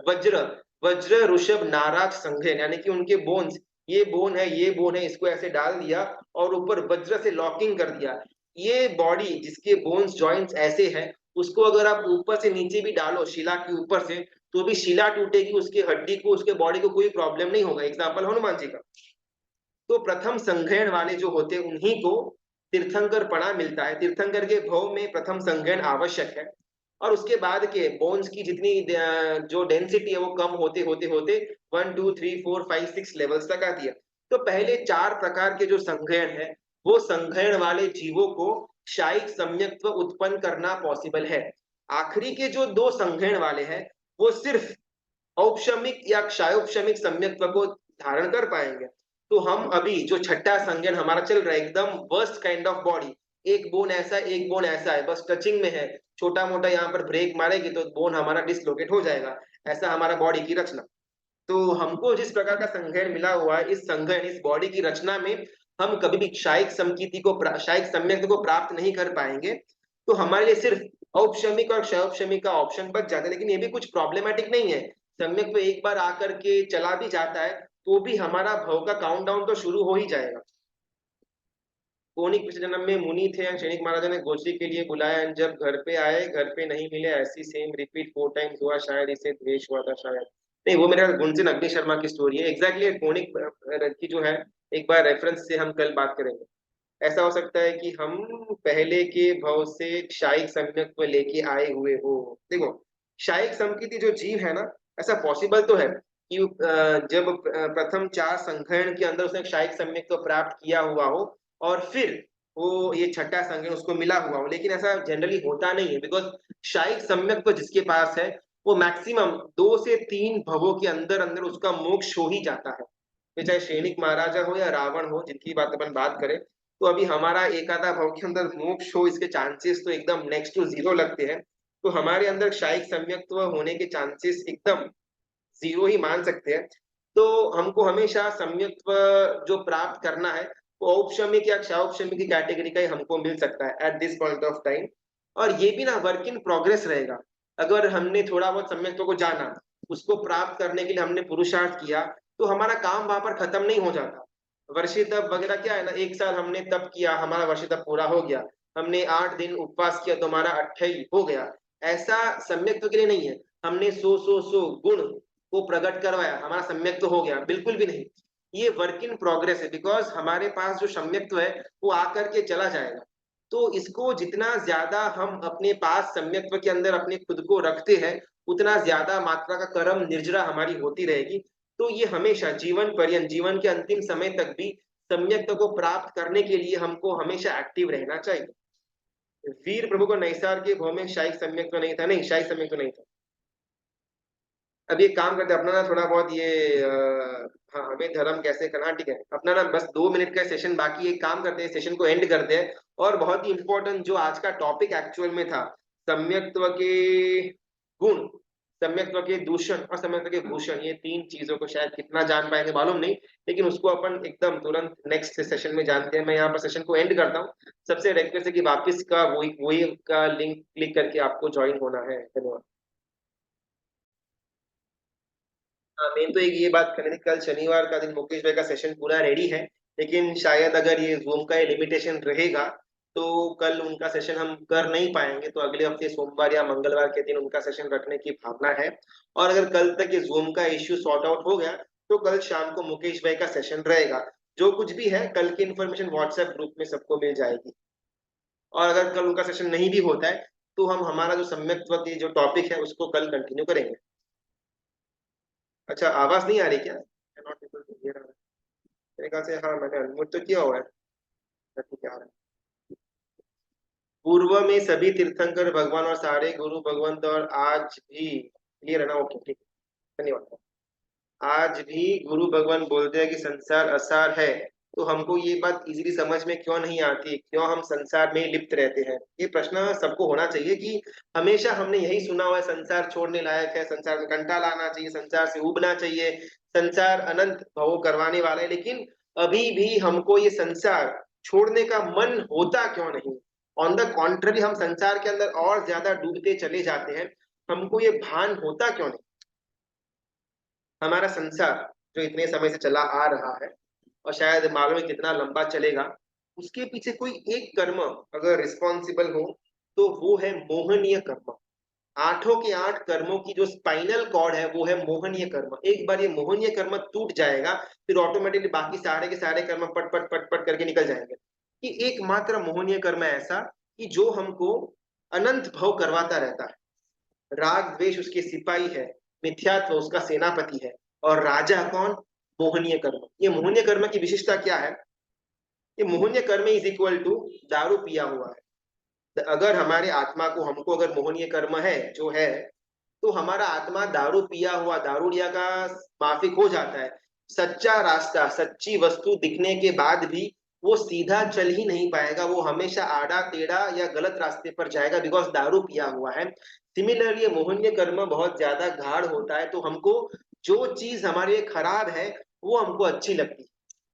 वज्र वज्र ऋषभ नाराज संघेन, यानी कि उनके बोन्स, ये बोन है, ये बोन है, इसको ऐसे डाल दिया और ऊपर वज्र से लॉकिंग कर दिया। ये बॉडी जिसके बोन्स जॉइंट्स ऐसे है, उसको अगर आप ऊपर से नीचे भी डालो शिला के ऊपर से, तो भी शिला टूटेगी, उसके हड्डी को, उसके बॉडी को कोई प्रॉब्लम नहीं होगा। एग्जाम्पल हनुमान जी का। तो प्रथम संघयन वाले जो होते हैं उन्हीं को तीर्थंकर पणा मिलता है। तीर्थंकर के भव में प्रथम संघयन आवश्यक है, और उसके बाद के बोन्स की जितनी जो डेंसिटी है वो कम होते होते होते 1 2 3 4 5 6 लेवल्स तक आती है। तो पहले 4 प्रकार के जो संघयन है, वो संघयन वाले जीवों को शायिक सम्यक्त्व उत्पन्न करना पॉसिबल है। आखिरी के जो 2 संघयन वाले हैं, वो सिर्फ औपशमिक या क्षायोपशमिक सम्यक्त्व को धारण कर पाएंगे। तो हम अभी जो छठा संज्ञान हमारा चल रहा है, एकदम वर्स्ट काइंड ऑफ बॉडी, एक बोन ऐसा है, एक बोन ऐसा है, बस टचिंग में है, छोटा मोटा यहाँ पर ब्रेक मारेगी तो बोन हमारा डिसलोकेट हो जाएगा, ऐसा हमारा बॉडी की रचना। तो हमको जिस प्रकार का संघर्ष मिला हुआ है, इस संघर्ष, इस बॉडी की रचना में हम कभी भी क्षायिक समकीति को, क्षायिक सम्यक्त्व को प्राप्त नहीं कर पाएंगे। तो हमारे लिए सिर्फ औपशमिक और क्षयोपशमिक का ऑप्शन बच जाता है, लेकिन ये भी कुछ प्रॉब्लमेटिक नहीं है। सम्यक्त्व एक बार आकर के चला भी जाता है तो भी हमारा भव का काउंटडाउन तो शुरू हो ही जाएगा। कौनिक पिछले जन्म में मुनि थे, क्षणिक महाराजा ने गोचरी के लिए बुलाया, जब घर पे आए घर पे नहीं मिले, ऐसी सेम रिपीट 4 टाइम्स हुआ, शायद इसे द्वेष हुआ था शायद। नहीं, वो मेरा गुणसिन अग्नि शर्मा की स्टोरी है एग्जैक्टली। कौनिक की जो है, एक बार रेफरेंस से हम कल बात करेंगे। ऐसा हो सकता है कि हम पहले के भव से क्षायिक सम्यक्त्व लेके आए हुए हो। देखो, क्षायिक समकीति जो जीव है ना, ऐसा पॉसिबल तो है कि जब प्रथम 4 संघर्ण के अंदर उसने क्षायिक सम्यक्त्व प्राप्त किया हुआ हो और फिर वो ये छठा संज्ञान उसको मिला हुआ हो, लेकिन ऐसा जनरली होता नहीं है, बिकॉज क्षायिक सम्यक्त्व जिसके पास है वो मैक्सिमम 2 से 3 भवों के अंदर अंदर उसका मोक्ष हो ही जाता है। फिर चाहे सैनिक महाराजा हो या रावण हो, जिनकी बात अपन बात करें, तो अभी हमारा एक आधा भव के अंदर मोक्ष हो, इसके चांसेस तो एकदम नेक्स्ट टू जीरो लगते हैं। तो हमारे अंदर क्षायिक सम्यक्त्व होने के चांसेस एकदम जीरो ही मान सकते हैं। तो हमको हमेशा सम्यक्त्व जो प्राप्त करना है वो औपशमिक या क्षायोपशमिक की कैटेगरी का ही हमको मिल सकता है at this point of time. और ये भी ना वर्क इन प्रोग्रेस रहेगा। अगर हमने थोड़ा बहुत सम्यक्त्व को जाना, उसको प्राप्त करने के लिए हमने पुरुषार्थ किया, तो हमारा काम वहां पर खत्म नहीं हो जाता। वर्षी तप वगैरह क्या है ना, एक साल हमने तप किया, हमारा वर्षी तप पूरा हो गया, हमने 8 दिन उपवास किया तो हमारा 28 हो गया, ऐसा सम्यक्त्व के लिए नहीं है। हमने सो गुण को प्रकट करवाया, हमारा सम्यक्त्व हो गया, बिल्कुल भी नहीं। ये वर्क इन प्रोग्रेस है, बिकॉज हमारे पास जो सम्यक्त्व है वो आकर के चला जाएगा। तो इसको जितना ज्यादा हम अपने पास सम्यक्त्व के अंदर अपने खुद को रखते हैं, उतना ज्यादा मात्रा का कर्म निर्जरा हमारी होती रहेगी। तो ये हमेशा जीवन पर्यंत, जीवन के अंतिम समय तक भी सम्यक्त्व को प्राप्त करने के लिए हमको हमेशा एक्टिव रहना चाहिए। वीर प्रभु को नैसार के भव में शायिक सम्यक्त्व नहीं था, नहीं शायिक सम्यक्त्व नहीं था। अब ये काम करते अपना ना थोड़ा बहुत ये हाँ, हमें धर्म कैसे करना, हाँ, ठीक है, अपना ना बस 2 मिनट का सेशन बाकी, एक काम करते हैं, सेशन को एंड करते हैं। और बहुत ही इंपॉर्टेंट जो आज का टॉपिक एक्चुअल में था, सम्यक्त्व के गुण, सम्यक्त्व के दूषण और सम्यक्त्व के भूषण, ये 3 चीजों को शायद कितना जान पाएंगे मालूम नहीं, लेकिन उसको अपन एकदम तुरंत नेक्स्ट सेशन में जानते हैं। मैं यहाँ पर सेशन को एंड करता हूँ। सबसे रिक्वेस्ट है कि वापस का वही का लिंक क्लिक करके आपको ज्वाइन होना है। धन्यवाद। हाँ, मेन तो एक ये बात करनी थी, कल शनिवार का दिन मुकेश भाई का सेशन पूरा रेडी है, लेकिन शायद अगर ये जूम का लिमिटेशन रहेगा तो कल उनका सेशन हम कर नहीं पाएंगे, तो अगले हफ्ते सोमवार या मंगलवार के दिन उनका सेशन रखने की भावना है। और अगर कल तक ये जूम का इश्यू सॉर्ट आउट हो गया तो कल शाम को मुकेश भाई का सेशन रहेगा। जो कुछ भी है कल की इन्फॉर्मेशन व्हाट्सएप ग्रुप में सबको मिल जाएगी। और अगर कल उनका सेशन नहीं भी होता है तो हम हमारा जो सम्यक्त्व की जो टॉपिक है उसको कल कंटिन्यू करेंगे। अच्छा, आवाज नहीं आ रही क्या? Not able to hear. मेरे ख्याल से हाँ, मैंने अनम्यूट तो किया हुआ है। ठीक है, आ रहा है। पूर्व में सभी तीर्थंकर भगवान और सारे गुरु भगवंत और आज भी क्लियर है ना? ओके, ठीक है, धन्यवाद। आज भी गुरु भगवान बोलते हैं कि संसार असार है, तो हमको ये बात इजीली समझ में क्यों नहीं आती, क्यों हम संसार में लिप्त रहते हैं? ये प्रश्न सबको होना चाहिए कि हमेशा हमने यही सुना हुआ है, संसार छोड़ने लायक है, संसार में कंटा लाना चाहिए, संसार से उबना चाहिए, संसार अनंत भव करवाने वाला है, लेकिन अभी भी हमको ये संसार छोड़ने का मन होता क्यों नहीं? ऑन द कॉन्ट्ररी, हम संसार के अंदर और ज्यादा डूबते चले जाते हैं। हमको ये भान होता क्यों नहीं? हमारा संसार जो इतने समय से चला आ रहा है और शायद मालूम है कितना लंबा चलेगा, उसके पीछे कोई एक कर्म अगर रिस्पॉन्सिबल हो तो वो है मोहनीय कर्म। आठों के 8 कर्मों की जो स्पाइनल कॉर्ड है वो है मोहनीय कर्म। एक बार ये मोहनीय कर्म टूट जाएगा फिर ऑटोमेटिकली बाकी सारे के सारे कर्म पट पट पट पट करके निकल जाएंगे। कि एकमात्र मोहनीय कर्म है ऐसा कि जो हमको अनंत भव करवाता रहता है। राग द्वेष उसके सिपाही है, मिथ्यात्व उसका सेनापति है, और राजा कौन? मोहनीय कर्म। ये मोहनीय कर्म की विशेषता क्या है? ये मोहनीय कर्म इज इक्वल टू दारू पिया हुआ है। अगर हमारे आत्मा को, हमको अगर मोहनीय कर्म है जो है, तो हमारा आत्मा दारू पिया हुआ दारूडिया का माफिक हो जाता है। सच्चा रास्ता, सच्ची वस्तु दिखने के बाद भी वो सीधा चल ही नहीं पाएगा, वो हमेशा आड़ा टेढ़ा या गलत रास्ते पर जाएगा, बिकॉज दारू पिया हुआ है। सिमिलरली मोहनीय कर्म बहुत ज्यादा गाढ़ होता है, तो हमको जो चीज हमारे लिए खराब है वो हमको अच्छी लगती है।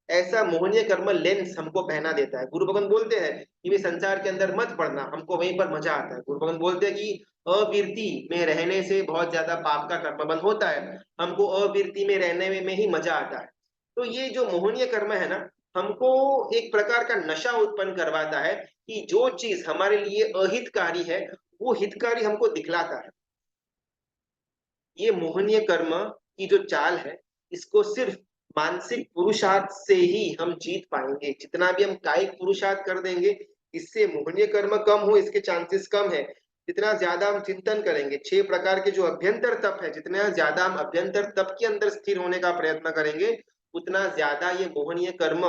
ऐसा मोहनीय कर्म लेंस हमको पहना देता है। गुरु भगवान बोलते हैं कि वे संसार के अंदर मत पड़ना, हमको वहीं पर मजा आता है। गुरु भगवान बोलते हैं कि अवीरती में रहने से बहुत ज्यादा पाप का कर्म बंध होता है, हमको अवीरती में रहने में ही मजा आता है। तो ये जो मोहनीय कर्म है ना, हमको एक प्रकार का नशा उत्पन्न करवाता है कि जो चीज हमारे लिए अहितकारी है वो हितकारी हमको दिखलाता है। ये मोहनीय कर्म की जो चाल है, इसको सिर्फ मानसिक पुरुषार्थ से ही हम जीत पाएंगे। जितना भी हम कायिक पुरुषार्थ कर देंगे, इससे मोहनीय कर्म कम हो इसके चांसेस कम है। जितना ज्यादा हम चिंतन करेंगे, 6 प्रकार के जो अभ्यंतर तप है, जितना ज्यादा हम अभ्यंतर तप के अंदर स्थिर होने का प्रयत्न करेंगे, उतना ज्यादा ये मोहनीय कर्म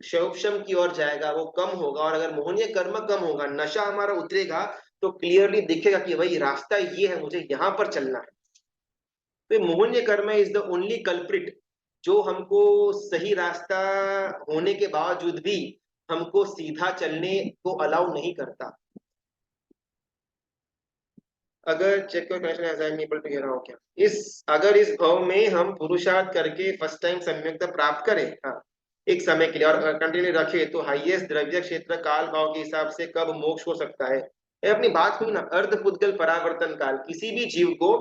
शैवक्षम की ओर जाएगा, वो कम होगा। और अगर मोहनीय कर्म कम होगा, नशा हमारा उतरेगा, तो क्लियरली दिखेगा कि भाई रास्ता ये है, मुझे यहाँ पर चलना है। तो मोहनीय कर्म इज द ओनली कल्प्रिट जो हमको सही रास्ता होने के बावजूद भी हमको सीधा चलने को अलाउ नहीं करता। अगर चेक क्या अगर इस भाव में हम पुरुषार्थ करके फर्स्ट टाइम सम्यक्ता प्राप्त करें, हाँ, एक समय के लिए और कंटिन्यू रखे, तो हाईएस्ट द्रव्य क्षेत्र काल भाव के हिसाब से कब मोक्ष हो सकता है? अपनी बात हुई ना, अर्ध पुद्गल परावर्तन काल। किसी भी जीव को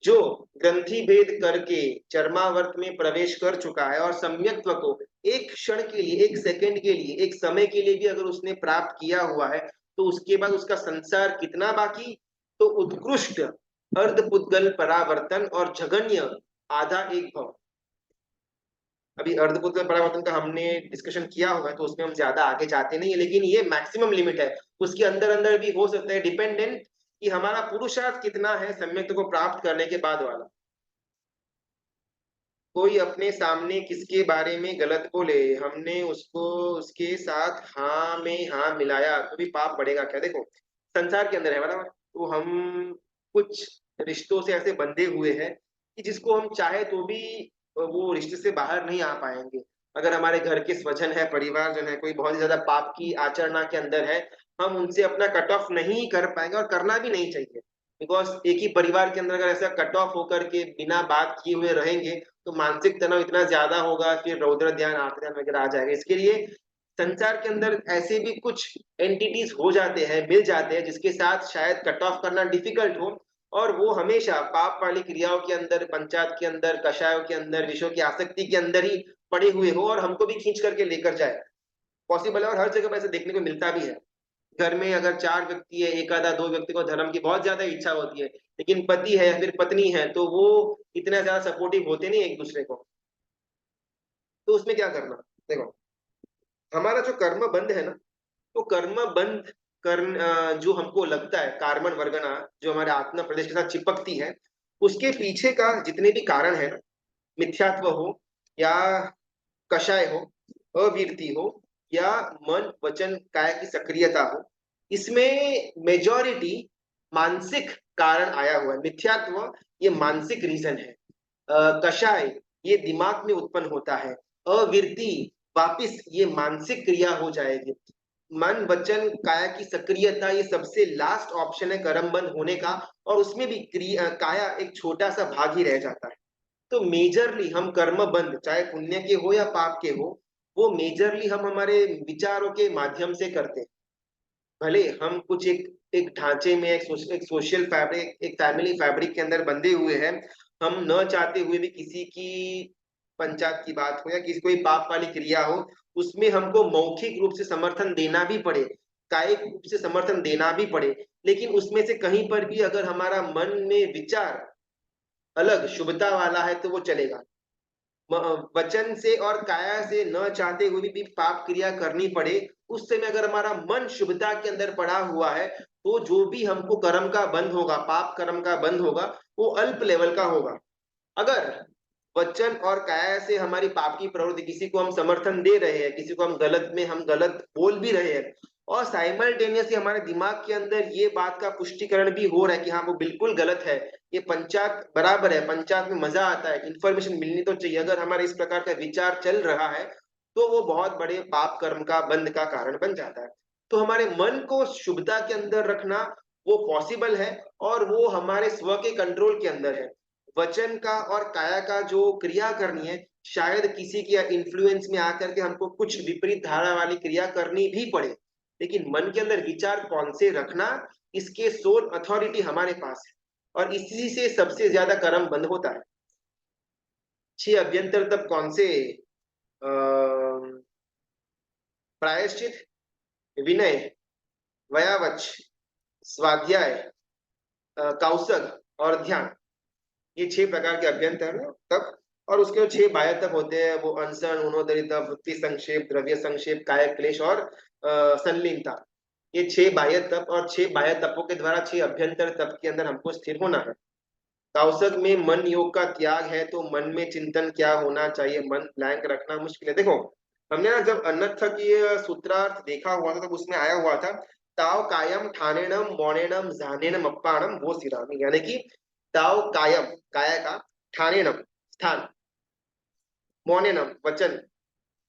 जो ग्रंथि भेद करके चर्मावर्त में प्रवेश कर चुका है और सम्यक्त्व को एक क्षण के लिए, एक सेकंड के लिए, एक समय के लिए भी अगर उसने प्राप्त किया हुआ है, तो उसके बाद उसका संसार कितना बाकी? तो उत्कृष्ट अर्धपुद्गल परावर्तन और जघन्य आधा एक भाव। अभी अर्धपुद्गल परावर्तन का हमने डिस्कशन किया हुआ है, तो उसमें हम ज्यादा आगे जाते नहीं है, लेकिन ये मैक्सिमम लिमिट है। उसके अंदर अंदर भी हो सकता है, डिपेंडेंट कि हमारा पुरुषार्थ कितना है सम्यक्त को प्राप्त करने के बाद वाला। कोई अपने सामने किसके बारे में गलत बोले, हमने उसको उसके साथ हाँ में हाँ मिलाया, तो भी पाप बढ़ेगा क्या? देखो, संसार के अंदर है बराबर, तो हम कुछ रिश्तों से ऐसे बंधे हुए हैं कि जिसको हम चाहे तो भी वो रिश्ते से बाहर नहीं आ पाएंगे। अगर हमारे घर के स्वजन है, परिवारजन है, कोई बहुत ही ज्यादा पाप की आचरणा के अंदर है, हम उनसे अपना कट ऑफ नहीं कर पाएंगे और करना भी नहीं चाहिए। बिकॉज एक ही परिवार के अंदर अगर ऐसा कट ऑफ होकर के बिना बात किए हुए रहेंगे, तो मानसिक तनाव इतना ज्यादा होगा, फिर रौद्र ध्यान, आंख ध्यान वगैरह आ जाएगा। इसके लिए संसार के अंदर ऐसे भी कुछ एंटिटीज हो जाते हैं, मिल जाते हैं, जिसके साथ शायद कट ऑफ करना डिफिकल्ट हो, और वो हमेशा पाप वाली क्रियाओं के अंदर, पंचायत के अंदर, कषायों के अंदर, विषयों की आसक्ति के अंदर ही पड़े हुए हो और हमको भी खींच करके लेकर जाए। पॉसिबल है, और हर जगह वैसे देखने को मिलता भी है। घर में अगर 4 व्यक्ति है, एक आधा 2 व्यक्ति को धर्म की बहुत ज्यादा इच्छा होती है, लेकिन पति है या फिर पत्नी है, तो वो इतना ज्यादा सपोर्टिव होते नहीं एक दूसरे को। तो उसमें क्या करना? देखो, हमारा जो कर्म बंध है ना, तो कर्म बंध जो हमको लगता है कार्मन वर्गना, जो हमारे आत्मा प्रदेश के साथ चिपकती है, उसके पीछे का जितने भी कारण है ना, मिथ्यात्व हो या कषाय हो, अवीरती हो या मन वचन काय की सक्रियता हो, इसमें मेजॉरिटी मानसिक कारण आया हुआ है। मिथ्यात्व ये मानसिक रीजन है, कषाय ये दिमाग में उत्पन्न होता है, अवीरती वापिस ये मानसिक क्रिया हो जाएगी, मन वचन काया की सक्रियता ये सबसे लास्ट ऑप्शन है कर्म बंद होने का, और उसमें भी काया एक छोटा सा भाग ही रह जाता है। तो मेजरली हम कर्म बंद, चाहे पुण्य के हो या पाप के हो, वो मेजरली हम हमारे विचारों के माध्यम से करते हैं। भले हम कुछ एक एक ढांचे में, एक सोशल फैब्रिक, एक फैमिली फैब्रिक के अंदर बंधे हुए हैं, हम न चाहते हुए भी किसी की पंचायत की बात हो या किसी कोई पाप वाली क्रिया हो, उसमें हमको मौखिक रूप से समर्थन देना भी पड़े, कायिक रूप से समर्थन देना भी पड़े, लेकिन उसमें से कहीं पर भी अगर हमारा मन में विचार अलग शुभता वाला है तो वो चलेगा। वचन से और काया से न चाहते हुए भी पाप क्रिया करनी पड़े, उस समय अगर हमारा मन शुभता के अंदर पड़ा हुआ है, तो जो भी हमको कर्म का बंध होगा, पाप कर्म का बंध होगा, वो अल्प लेवल का होगा। अगर वचन और काया से हमारी पाप की प्रवृत्ति, किसी को हम समर्थन दे रहे हैं, किसी को हम गलत बोल भी रहे हैं, और साइमल्टेनियसली हमारे दिमाग के अंदर ये बात का पुष्टिकरण भी हो रहा है कि हाँ वो बिल्कुल गलत है, ये पंचायत बराबर है, पंचायत में मजा आता है, इन्फॉर्मेशन मिलनी तो चाहिए। अगर हमारे इस प्रकार का विचार चल रहा है तो वो बहुत बड़े पाप कर्म का बंध का कारण बन जाता है। तो हमारे मन को शुभता के अंदर रखना वो पॉसिबल है, और वो हमारे स्व के कंट्रोल के अंदर है। वचन का और काया का जो क्रिया करनी है, शायद किसी के इन्फ्लुएंस में आकर के हमको कुछ विपरीत धारा वाली क्रिया करनी भी पड़े, लेकिन मन के अंदर विचार कौन से रखना, इसके सोल अथॉरिटी हमारे पास है, और इसी से सबसे ज्यादा कर्म बंद होता है। 6 अभ्यंतर तब कौन से? प्रायश्चित, विनय, वयावच, स्वाध्याय, कौसग और ध्यान, ये 6 प्रकार के अभ्यंतर तप। और उसके 6 बाह्य तप होते हैं, वो अनशन, उन्नोदरी तप, वृत्ति संक्षेप, द्रव्य संक्षेप, काय क्लेश और संलीनता। ये 6 बाह्य तप, और 6 बाह्य तपों के द्वारा 6 अभ्यंतर तप के अंदर हमको स्थिर होना है। कौसग में मन योग का त्याग है, तो मन में चिंतन क्या होना चाहिए, मन ब्लैंक रखना मुश्किल है। देखो, हमने ना जब अनर्थकीय सूत्रार्थ देखा हुआ था, तब उसमें आया हुआ था ताव कायम ठानेनम मौनेनम जानेनम अप्पाणम वो सिरामी, यानी कि ताव कायम काया का, ठानेनम स्थान, मौनेनम वचन,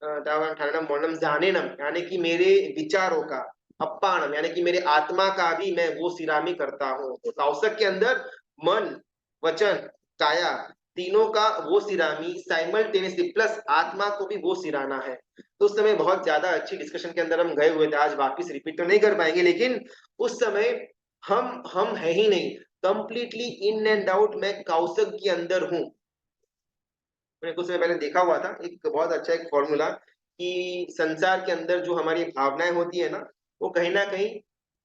ताव ठानेनम मौनम जानेनम यानी कि मेरे विचारों का, अप्पाणम यानी कि मेरे आत्मा का भी मैं वो सिरामी करता हूँ। तो कौसक के अंदर मन, वचन, काया, तीनों का वो सिरामी साइमल्टेनियसली, प्लस आत्मा को भी वो सिराना है। तो उस समय बहुत ज्यादा अच्छी डिस्कशन के अंदर हम गए हुए थे, आज वापिस रिपीट तो नहीं कर पाएंगे, लेकिन उस समय हम है ही नहीं, कंप्लीटली इन एंड आउट मैं कौसक के अंदर हूँ। मैंने कुछ समय पहले देखा हुआ था एक बहुत अच्छा एक फॉर्मूला, कि संसार के अंदर जो हमारी भावनाएं होती है ना, वो कहीं ना कहीं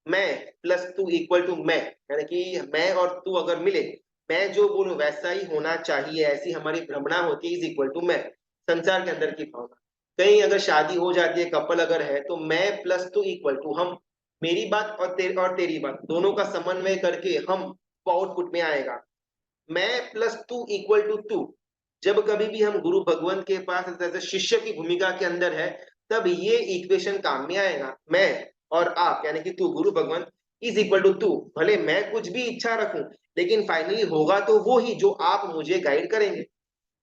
मैं प्लस तू इक्वल टू मैं, यानी कि मैं और तू अगर मिले, मैं जो बोलूं वैसा ही होना चाहिए, ऐसी हमारी भ्रमणा होती है, इज इक्वल टू मैं, संसार के अंदर की भावना। कहीं अगर शादी हो जाती है, कपल अगर है, तो मैं प्लस टू इक्वल टू हम, मेरी बात और तेरी बात दोनों का समन्वय करके हम आउटपुट में आएगा। मैं प्लस तू इक्वल टू तू, जब कभी भी हम गुरु भगवंत के पास जैसे शिष्य की भूमिका के अंदर है, तब ये इक्वेशन काम में आएगा। मैं और आप यानी कि तू गुरु भगवंत इज इक्वल टू तू, भले मैं कुछ भी इच्छा रखूं, लेकिन फाइनली होगा तो वो ही जो आप मुझे गाइड करेंगे।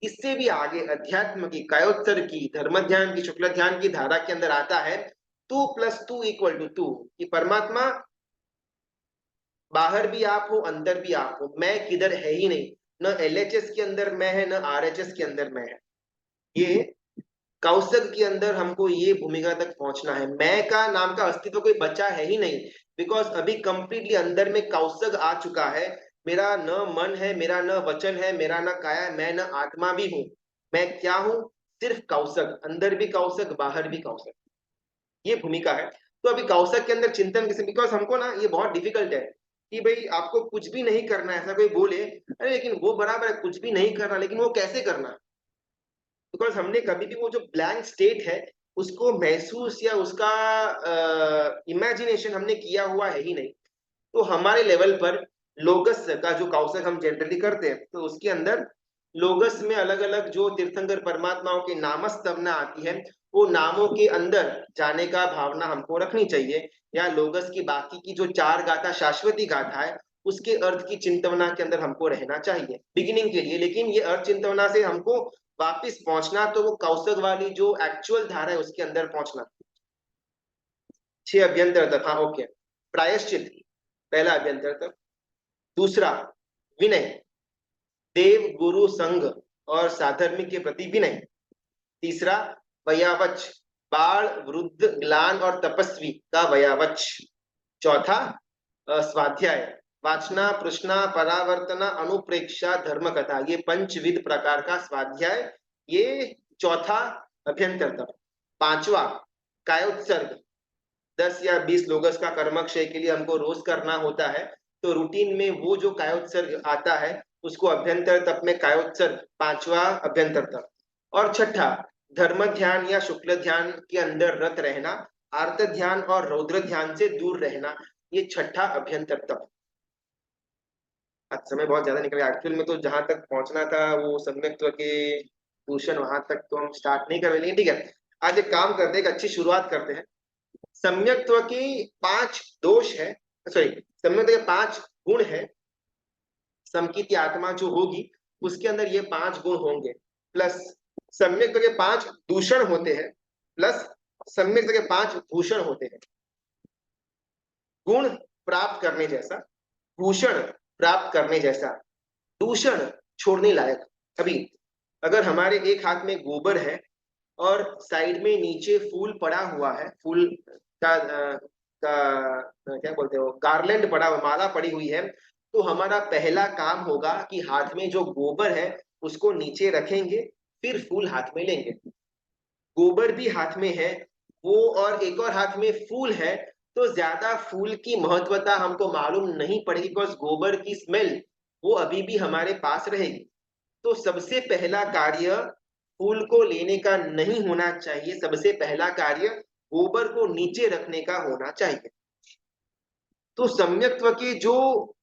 इससे भी आगे अध्यात्म की, कायोत्तर की, धर्म ध्यान की, शुक्ल ध्यान की धारा के अंदर आता है तू प्लस तू इक्वल टू तू, कि परमात्मा बाहर भी आप हो, अंदर भी आप हो, मैं किधर है ही नहीं, न एलएचएस के अंदर मैं है, न आरएचएस के अंदर मैं है। ये कौशल के अंदर हमको ये भूमिका तक पहुंचना है, मैं का नाम का अस्तित्व कोई बचा है ही नहीं, बिकॉज अभी कंप्लीटली अंदर में कौशल आ चुका है। मेरा न मन है, मेरा न वचन है, मेरा न काया है, मैं न आत्मा भी हूँ। मैं क्या हूँ? सिर्फ कौशल, अंदर भी कौशल, बाहर भी कौशल, ये भूमिका है। तो अभी कौशल के अंदर चिंतन किसी, बिकॉज हमको ना ये बहुत डिफिकल्ट है कि भाई आपको कुछ भी नहीं करना है, ऐसा कोई बोले अरे लेकिन वो बराबर है, कुछ भी नहीं करना, लेकिन वो कैसे करना? बिकॉज हमने कभी भी वो जो ब्लैंक स्टेट है उसको महसूस या उसका इमेजिनेशन हमने किया हुआ है ही नहीं। तो हमारे लेवल पर लोगस का जो कौशल हम जनरली करते हैं, तो उसके अंदर लोगस में अलग अलग जो तीर्थंकर परमात्माओं के नामस्तवना आती है, वो नामों के अंदर जाने का भावना हमको रखनी चाहिए, या लोगस की बाकी की जो 4 गाथा शाश्वती गाथा है उसके अर्थ की चिंतवना के अंदर हमको रहना चाहिए बिगिनिंग के लिए। लेकिन ये अर्थ चिंतवना से हमको वापिस पहुंचना, तो वो कौशल वाली जो एक्चुअल धारा है उसके अंदर पहुंचना। 6 अभ्यंतर तक, हाँ ओके। प्रायश्चित पहला अभ्यंतर तक। दूसरा विनय, देव गुरु संघ और साधर्मिक के प्रति विनय। तीसरा वयावच, बाल वृद्ध ग्लान और तपस्वी का वयावच। चौथा स्वाध्याय, वाचना प्रश्ना परावर्तना अनुप्रेक्षा धर्म कथा, ये पंचविध प्रकार का स्वाध्याय, ये चौथा अभ्यंतर तप। पांचवा कायोत्सर्ग, 10 या 20 लोगस का कर्मक्षय के लिए हमको रोज करना होता है, तो रूटीन में वो जो कायोत्सर्ग आता है उसको अभ्यंतर तप में कायोत्सर्ग, पांचवा अभ्यंतर तप। और छठा धर्म ध्यान या शुक्ल ध्यान के अंदर रत रहना, आर्त ध्यान और रौद्र ध्यान से दूर रहना, ये छठा अभ्यंतर तप। आज समय बहुत ज्यादा निकल गया एक्चुअल में, तो जहां तक पहुंचना था वो सम्यक्त्व के भूषण, वहां तक तो हम स्टार्ट नहीं कर रहे, लेकिन ठीक है, आज एक काम करते हैं, एक अच्छी शुरुआत करते हैं। सम्यक्त्व के 5 दोष है, सॉरी, सम्यक्त्व के 5 गुण है। समकित आत्मा जो होगी उसके अंदर ये 5 गुण होंगे, प्लस सम्यक्त्व के 5 दूषण होते हैं, प्लस सम्यक्त्व के 5 भूषण होते हैं। गुण प्राप्त करने जैसा, भूषण प्राप्त करने जैसा, दूषण छोड़ने लायक। अभी अगर हमारे एक हाथ में गोबर है और साइड में नीचे फूल पड़ा हुआ है, फूल का क्या बोलते हो, गार्लैंड पड़ा हुआ, माला पड़ी हुई है, तो हमारा पहला काम होगा कि हाथ में जो गोबर है उसको नीचे रखेंगे, फिर फूल हाथ में लेंगे। गोबर भी हाथ में है वो, और एक और हाथ में फूल है, तो ज्यादा फूल की महत्वता हमको मालूम नहीं पड़ेगी, बिकॉज गोबर की स्मेल वो अभी भी हमारे पास रहेगी। तो सबसे पहला कार्य फूल को लेने का नहीं होना चाहिए, सबसे पहला कार्य गोबर को नीचे रखने का होना चाहिए। तो सम्यक्त्व के जो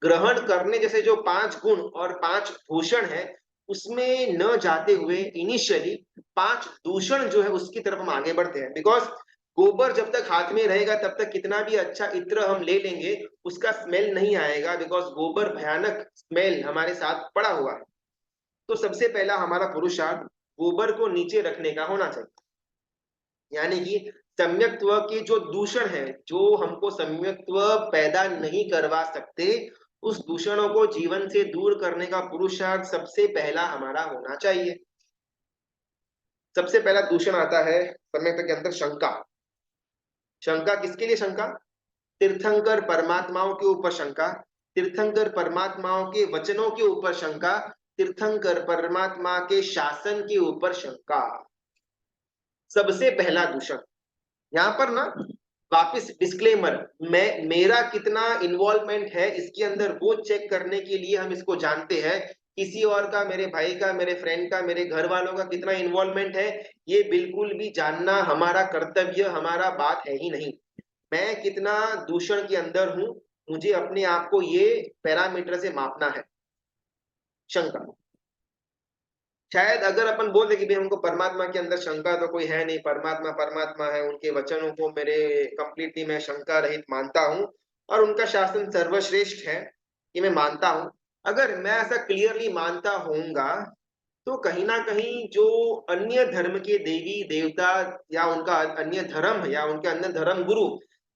ग्रहण करने जैसे जो 5 गुण और 5 भूषण है, उसमें न जाते हुए इनिशियली 5 दूषण जो है उसकी तरफ हम आगे बढ़ते हैं। बिकॉज गोबर जब तक हाथ में रहेगा तब तक कितना भी अच्छा इत्र हम ले लेंगे उसका स्मेल नहीं आएगा, बिकॉज गोबर भयानक स्मेल हमारे साथ पड़ा हुआ है। तो सबसे पहला हमारा पुरुषार्थ गोबर को नीचे रखने का होना चाहिए, यानी कि सम्यक्त्व के जो दूषण है, जो हमको सम्यक्त्व पैदा नहीं करवा सकते, उस दूषणों को जीवन से दूर करने का पुरुषार्थ सबसे पहला हमारा होना चाहिए। सबसे पहला दूषण आता है सम्यक्त्व के अंदर शंका। शंका किसके लिए शंका? तीर्थंकर परमात्माओं के ऊपर शंका, तीर्थंकर परमात्माओं के वचनों के ऊपर शंका, तीर्थंकर परमात्मा के शासन के ऊपर शंका। सबसे पहला दूषण। यहाँ पर ना वापस डिस्क्लेमर, मेरा कितना इन्वॉल्वमेंट है इसके अंदर वो चेक करने के लिए हम इसको जानते हैं। किसी और का, मेरे भाई का, मेरे फ्रेंड का, मेरे घर वालों का कितना इन्वॉल्वमेंट है ये बिल्कुल भी जानना हमारा कर्तव्य, हमारा बात है ही नहीं। मैं कितना दूषण के अंदर हूं, मुझे अपने आप को ये पैरामीटर से मापना है। शंका, शायद अगर अपन बोल दे कि भाई हमको परमात्मा के अंदर शंका तो कोई है नहीं, परमात्मा परमात्मा है, उनके वचनों को मेरे कंप्लीटली मैं शंका रहित मानता हूँ और उनका शासन सर्वश्रेष्ठ है, ये मैं मानता हूँ। अगर मैं ऐसा क्लियरली मानता होऊंगा तो कहीं ना कहीं जो अन्य धर्म के देवी देवता या उनका अन्य धर्म या उनके अन्य धर्म गुरु,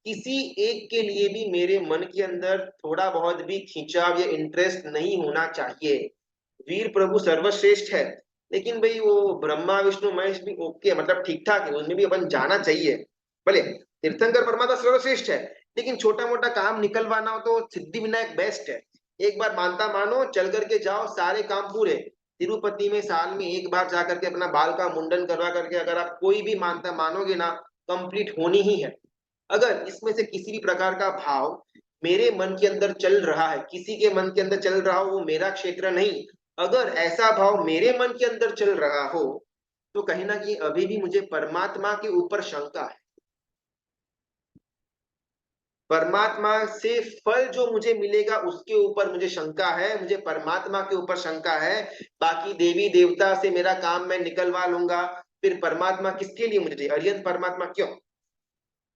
किसी एक के लिए भी मेरे मन के अंदर थोड़ा बहुत भी खिंचाव या इंटरेस्ट नहीं होना चाहिए। वीर प्रभु सर्वश्रेष्ठ है, लेकिन भाई वो ब्रह्मा विष्णु महेश भी ओके, मतलब ठीक ठाक है, उसमें भी अपन जाना चाहिए। भले तीर्थंकर परमात्मा सर्वश्रेष्ठ है, लेकिन छोटा मोटा काम निकलवाना हो तो सिद्धि विनायक बेस्ट है। एक बार मानता मानो, चल करके जाओ, सारे काम पूरे। तिरुपति में साल में एक बार जाकर के अपना बाल का मुंडन करवा करके अगर आप कोई भी मानता मानोगे ना, कंप्लीट होनी ही है। अगर इसमें से किसी भी प्रकार का भाव मेरे मन के अंदर चल रहा है, किसी के मन के अंदर चल रहा हो, वो मेरा क्षेत्र नहीं, अगर ऐसा भाव मेरे मन के अंदर चल रहा हो तो कहीं ना कहीं अभी भी मुझे परमात्मा के ऊपर शंका है। परमात्मा से फल जो मुझे मिलेगा उसके ऊपर मुझे शंका है, मुझे परमात्मा के ऊपर शंका है। बाकी देवी देवता से मेरा काम मैं निकलवा लूंगा, फिर परमात्मा किसके लिए मुझे चाहिए, अरियंत परमात्मा क्यों?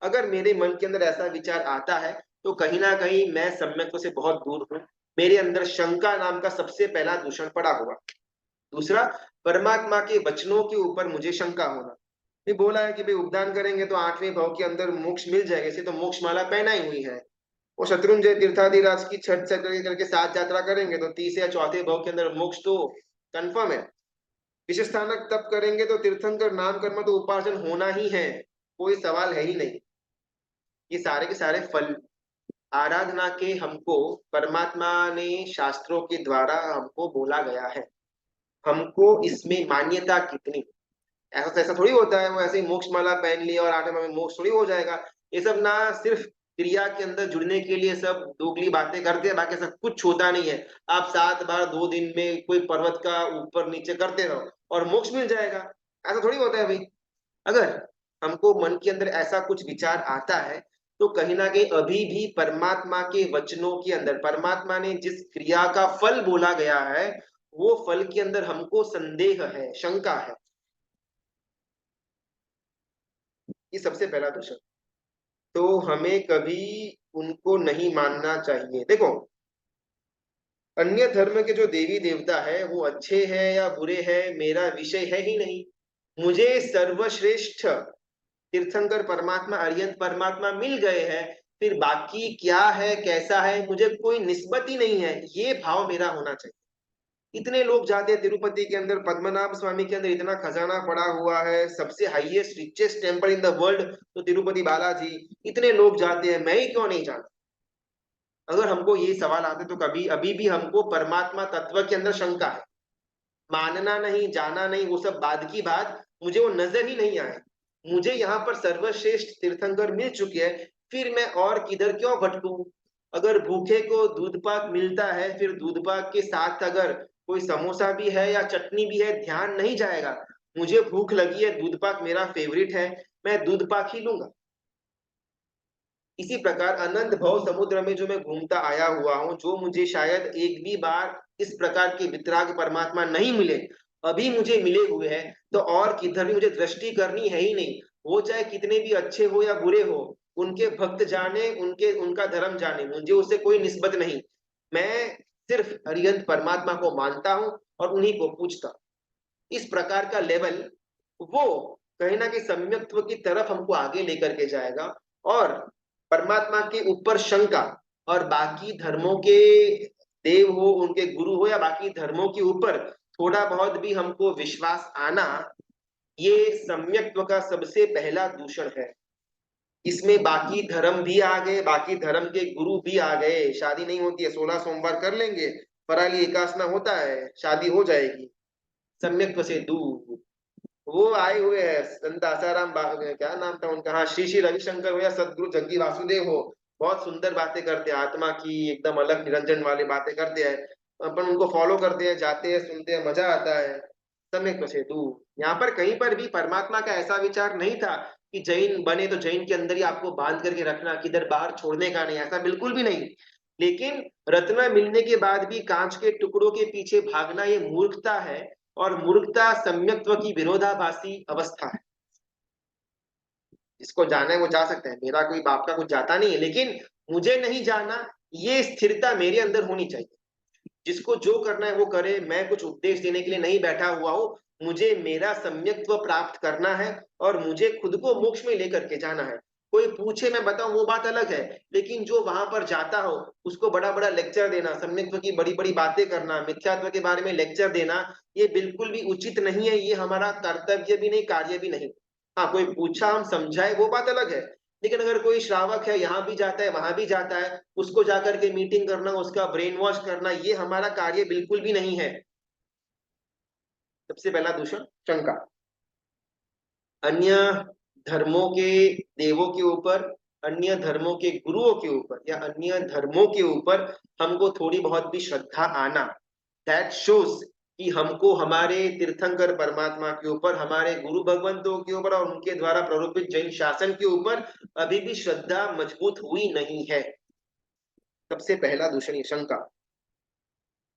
अगर मेरे मन के अंदर ऐसा विचार आता है तो कहीं ना कहीं मैं सम्यक्त्व से बहुत दूर हूं, मेरे अंदर शंका नाम का सबसे पहला दूषण पड़ा हुआ। दूसरा, परमात्मा के वचनों के ऊपर मुझे शंका होना। ये बोला है कि भाई उपदान करेंगे तो 8वें भाव के अंदर मोक्ष मिल जाएगा, इसे तो मोक्ष माला पहनाई हुई है। वो शत्रुंजय तीर्थाधिराज की छठ से करके 7 यात्रा करेंगे तो 30 या चौथे भाव के अंदर मोक्ष तो कंफर्म है। विशेष स्थानक तप करेंगे तो तीर्थंकर नाम कर्म तो उपार्जन होना ही है, कोई सवाल है ही नहीं। ये सारे के सारे फल आराधना के हमको परमात्मा ने शास्त्रों के द्वारा हमको बोला गया है। हमको इसमें मान्यता कितनी, ऐसा तो ऐसा थोड़ी होता है वो ऐसे ही मोक्ष माला पहन लिया और 8वें में मोक्ष थोड़ी हो जाएगा। ये सब ना सिर्फ क्रिया के अंदर जुड़ने के लिए सब दोगली बातें करते हैं, बाकी सब कुछ होता नहीं है। आप 7 बार 2 दिन में कोई पर्वत का ऊपर नीचे करते रहो और मोक्ष मिल जाएगा, ऐसा थोड़ी होता है भाई। अगर हमको मन के अंदर ऐसा कुछ विचार आता है तो कहीं ना कहीं अभी भी परमात्मा के वचनों के अंदर परमात्मा ने जिस क्रिया का फल बोला गया है वो फल के अंदर हमको संदेह है, शंका है। ये सबसे पहला दूषण। तो हमें कभी उनको नहीं मानना चाहिए। देखो, अन्य धर्म के जो देवी देवता है वो अच्छे हैं या बुरे हैं मेरा विषय है ही नहीं। मुझे सर्वश्रेष्ठ तीर्थंकर परमात्मा अरिहंत परमात्मा मिल गए हैं, फिर बाकी क्या है कैसा है मुझे कोई निस्बत ही नहीं है, ये भाव मेरा होना चाहिए। इतने लोग जाते हैं तिरुपति के अंदर, पद्मनाभ स्वामी के अंदर इतना खजाना पड़ा हुआ है, सबसे highest richest temple in the world तो तिरुपति बालाजी, इतने लोग जाते हैं, मैं ही क्यों नहीं जाता। अगर हमको ये सवाल आते तो कभी अभी भी हमको परमात्मा तत्व के अंदर शंका है, मानना नहीं जाना नहीं वो सब बाद की बात, मुझे वो नजर ही नहीं आए। मुझे यहाँ पर सर्वश्रेष्ठ तीर्थंकर मिल चुके हैं, फिर मैं और किधर क्यों भटकूं। अगर भूखे को दूध पाक मिलता है, फिर दूध पाक के साथ अगर कोई समोसा भी है या चटनी भी है ध्यान नहीं जाएगा। मुझे भूख लगी है, दूध पाक मेरा फेवरेट है, मैं दूध पाक ही लूंगा। इसी प्रकार अनंत भव समुद्र में जो मैं घूमता आया हुआ हूँ, जो मुझे शायद एक भी बार इस प्रकार के वितराग परमात्मा नहीं मिले, अभी मुझे मिले हुए हैं, तो और किधर भी मुझे दृष्टि करनी है ही नहीं। वो चाहे कितने भी अच्छे हो या बुरे हो, उनके भक्त जाने, उनके उनका धर्म जाने, मुझे उससे कोई निस्बत नहीं। मैं सिर्फ अरिहंत परमात्मा को मानता हूँ और उन्हीं को पूजता हूँ। इस प्रकार का लेवल वो कहीं ना कहीं सम्यक्त्व की तरफ हमको आगे लेकर के जाएगा। और परमात्मा के ऊपर शंका और बाकी धर्मों के देव हो, उनके गुरु हो या बाकी धर्मों के ऊपर थोड़ा बहुत भी हमको विश्वास आना, ये सम्यक्त्व का सबसे पहला दूषण है। इसमें बाकी धर्म भी आ गए, बाकी धर्म के गुरु भी आ गए। शादी नहीं होती है, 16 सोमवार कर लेंगे, पराली एकादशना होता है, शादी हो जाएगी, सम्यक्त्व से दूर। वो आए हुए हैं संत आसाराम क्या नाम था उनका, हाँ, श्री श्री रविशंकर हो या सदगुरु जग्गी वासुदेव हो, बहुत सुंदर बातें करते हैं, आत्मा की एकदम अलग निरंजन वाली बातें करते हैं। अपन उनको फॉलो करते हैं, जाते हैं, सुनते हैं, मजा आता है। समय से तू, यहाँ पर कहीं पर भी परमात्मा का ऐसा विचार नहीं था कि जैन बने तो जैन के अंदर ही आपको बांध करके रखना, किधर बाहर छोड़ने का नहीं, ऐसा बिल्कुल भी नहीं। लेकिन रत्न मिलने के बाद भी कांच के टुकड़ों के पीछे भागना ये मूर्खता है, और मूर्खता सम्यक्त्व की विरोधाभासी अवस्था है। जिसको जाना है वो जा सकते हैं, मेरा कोई बाप का कुछ जाता नहीं है, लेकिन मुझे नहीं जाना, ये स्थिरता मेरे अंदर होनी चाहिए। जिसको जो करना है वो करे, मैं कुछ उपदेश देने के लिए नहीं बैठा हुआ हूँ, मुझे मेरा सम्यक्त्व प्राप्त करना है और मुझे खुद को मोक्ष में लेकर के जाना है। कोई पूछे मैं बताऊं वो बात अलग है, लेकिन जो वहां पर जाता हो उसको बड़ा बड़ा लेक्चर देना, सम्यक्त्व की बड़ी बड़ी बातें करना, मिथ्यात्व के बारे में लेक्चर देना, ये बिल्कुल भी उचित नहीं है। ये हमारा कर्तव्य भी नहीं, कार्य भी नहीं। हाँ, कोई पूछा हम समझाए वो बात अलग है, लेकिन अगर कोई श्रावक है यहाँ भी जाता है वहां भी जाता है, उसको जाकर के मीटिंग करना, उसका ब्रेन वॉश करना, ये हमारा कार्य बिल्कुल भी नहीं है। सबसे पहला दूषण शंका। अन्य धर्मों के देवों के ऊपर, अन्य धर्मों के गुरुओं के ऊपर या अन्य धर्मों के ऊपर हमको थोड़ी बहुत भी श्रद्धा आना, दैट शोज कि हमको हमारे तीर्थंकर परमात्मा के ऊपर, हमारे गुरु भगवंतों के ऊपर और उनके द्वारा प्ररूपित जैन शासन के ऊपर अभी भी श्रद्धा मजबूत हुई नहीं है। सबसे पहला दूषण ये शंका।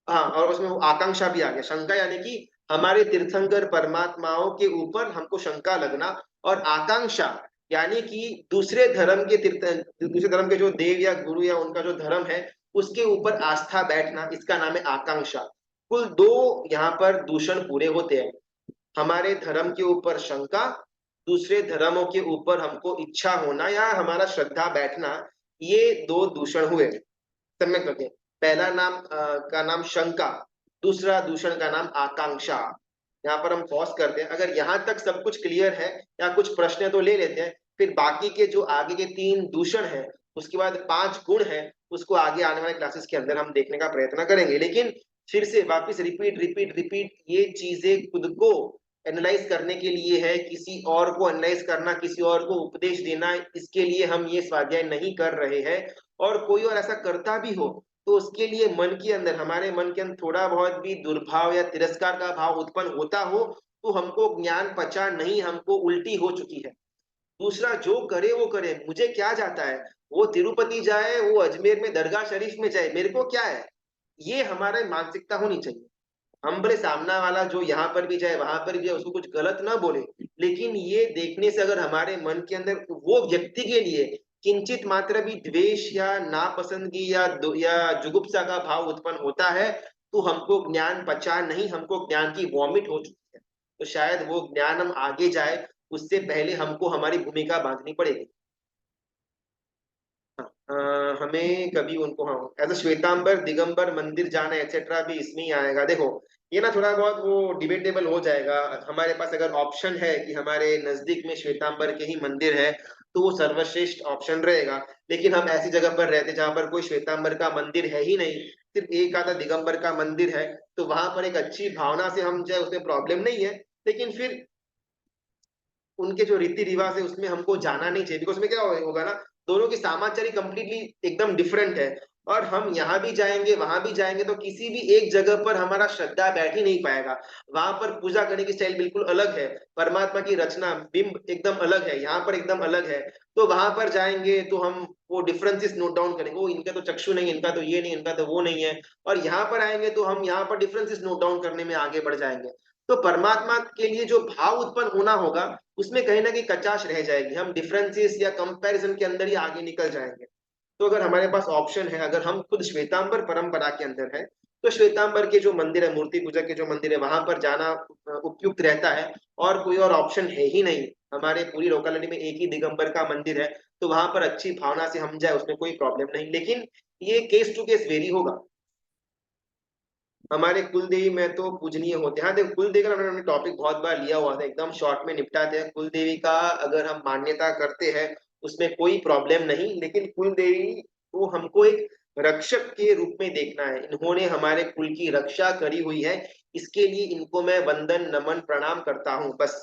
हाँ, और उसमें वो आकांक्षा भी आ गया, शंका यानी कि हमारे तीर्थंकर परमात्माओं के ऊपर हमको शंका लगना, और आकांक्षा यानी कि दूसरे धर्म के तीर्थ, दूसरे धर्म के जो देव या गुरु या उनका जो धर्म है उसके ऊपर आस्था बैठना, इसका नाम है आकांक्षा। कुल दो यहाँ पर दूषण पूरे होते हैं, हमारे धर्म के ऊपर शंका, दूसरे धर्मों के ऊपर हमको इच्छा होना या हमारा श्रद्धा बैठना, ये दो दूषण हुए। सम्यक रखें, पहला नाम का नाम शंका, दूसरा दूषण का नाम आकांक्षा। यहाँ पर हम पॉज करते हैं, अगर यहाँ तक सब कुछ क्लियर है या कुछ प्रश्न तो ले लेते हैं, फिर बाकी के जो आगे के 3 दूषण है, उसके बाद 5 गुण है, उसको आगे आने वाले क्लासेस के अंदर हम देखने का प्रयत्न करेंगे। लेकिन फिर से वापिस रिपीट रिपीट रिपीट, ये चीजें खुद को एनालाइज करने के लिए है, किसी और को एनालाइज करना, किसी और को उपदेश देना, इसके लिए हम ये स्वाध्याय नहीं कर रहे हैं। और कोई और ऐसा करता भी हो तो उसके लिए मन के अंदर, हमारे मन के अंदर थोड़ा बहुत भी दुर्भाव या तिरस्कार का भाव उत्पन्न होता हो तो हमको ज्ञान पचा नहीं, हमको उल्टी हो चुकी है। दूसरा जो करे वो करे, मुझे क्या जाता है, वो तिरुपति जाए, वो अजमेर में दरगाह शरीफ में जाए, मेरे को क्या है। ये हमारे मानसिकता होनी चाहिए। हम भले सामना वाला जो यहाँ पर भी जाए वहां पर भी जाए उसको कुछ गलत ना बोले, लेकिन ये देखने से अगर हमारे मन के अंदर वो व्यक्ति के लिए किंचित मात्र भी द्वेष या नापसंदगी या जुगुप्सा का भाव उत्पन्न होता है तो हमको ज्ञान पचा नहीं, हमको ज्ञान की वॉमिट हो चुकी है। तो शायद वो ज्ञान हम आगे जाए उससे पहले हमको हमारी भूमिका बांधनी पड़ेगी। हमें कभी उनको, हाँ, एज श्वेतांबर दिगंबर मंदिर जाना एक्सेट्रा भी इसमें ही आएगा। देखो ये ना थोड़ा बहुत वो डिबेटेबल हो जाएगा। हमारे पास अगर ऑप्शन है कि हमारे नजदीक में श्वेतांबर के ही मंदिर है तो वो सर्वश्रेष्ठ ऑप्शन रहेगा। लेकिन हम ऐसी जगह पर रहते जहां पर कोई श्वेतांबर का मंदिर है ही नहीं, सिर्फ एक आधा दिगंबर का मंदिर है, तो वहां पर एक अच्छी भावना से हम जाए उसमें प्रॉब्लम नहीं है। लेकिन फिर उनके जो रीति रिवाज है उसमें हमको जाना नहीं चाहिए, बिकॉज उसमें क्या होगा ना, दोनों की सामाचारी कंप्लीटली एकदम डिफरेंट है। और हम यहाँ भी जाएंगे वहां भी जाएंगे तो किसी भी एक जगह पर हमारा श्रद्धा बैठ ही नहीं पाएगा। वहां पर पूजा करने की स्टाइल बिल्कुल अलग है, परमात्मा की रचना बिंब एकदम अलग है, यहाँ पर एकदम अलग है। तो वहां पर जाएंगे तो हम वो डिफरेंसेस नोट डाउन करेंगे, वो इनका तो चक्षु नहीं, इनका तो ये नहीं, इनका तो वो नहीं है। और यहाँ पर आएंगे तो हम यहाँ पर डिफरेंसेस नोट डाउन करने में आगे बढ़ जाएंगे। तो परमात्मा के लिए जो भाव उत्पन्न होना होगा उसमें कहीं ना कहीं कचाश रह जाएगी, हम डिफरेंसेस या कंपैरिजन के अंदर ही आगे निकल जाएंगे। तो अगर हमारे पास ऑप्शन है, अगर हम खुद श्वेतांबर परंपरा के अंदर है तो श्वेतांबर के जो मंदिर है, मूर्ति पूजा के जो मंदिर है, वहां पर जाना उपयुक्त रहता है। और कोई और ऑप्शन है ही नहीं, हमारे पूरी लोकेलिटी में एक ही दिगंबर का मंदिर है, तो वहां पर अच्छी भावना से हम जाए उसमें कोई प्रॉब्लम नहीं। लेकिन ये केस टू केस वेरी होगा। हमारे कुलदेवी में तो पूजनीय होते हैं। हाँ देखो, कुलदेवी का हमने टॉपिक बहुत बार लिया हुआ था, एकदम शॉर्ट में निपटाते हैं। कुलदेवी का अगर हम मान्यता करते हैं उसमें कोई प्रॉब्लम नहीं, लेकिन कुलदेवी को हमको एक रक्षक के रूप में देखना है। इन्होंने हमारे कुल की रक्षा करी हुई है, इसके लिए इनको मैं वंदन नमन प्रणाम करता हूँ बस।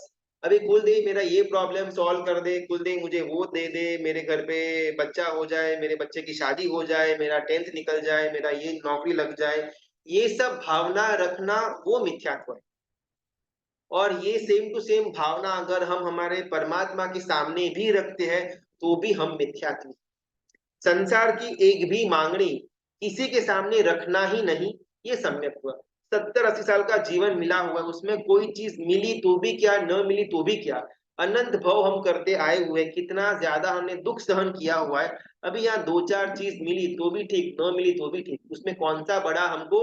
अभी कुलदेवी मेरा ये प्रॉब्लम सॉल्व कर दे, कुलदेवी मुझे वो दे दे, मेरे घर पे बच्चा हो जाए, मेरे बच्चे की शादी हो जाए, मेरा टेंथ निकल जाए, मेरा ये नौकरी लग जाए, ये सब भावना रखना वो मिथ्यात्व है। और ये सेम टू सेम भावना अगर हम हमारे परमात्मा के सामने भी रखते हैं तो भी हम मिथ्यात्व। संसार की एक भी मांगनी किसी के सामने रखना ही नहीं, ये सम्यक्त्व। 70-80 साल का जीवन मिला हुआ है, उसमें कोई चीज मिली तो भी क्या, न मिली तो भी क्या, अनंत भव हम करते आए हुए, कितना ज्यादा हमने दुख सहन किया हुआ है। अभी यहाँ दो चार चीज मिली तो भी ठीक, न मिली तो भी ठीक, उसमें कौन सा बड़ा हमको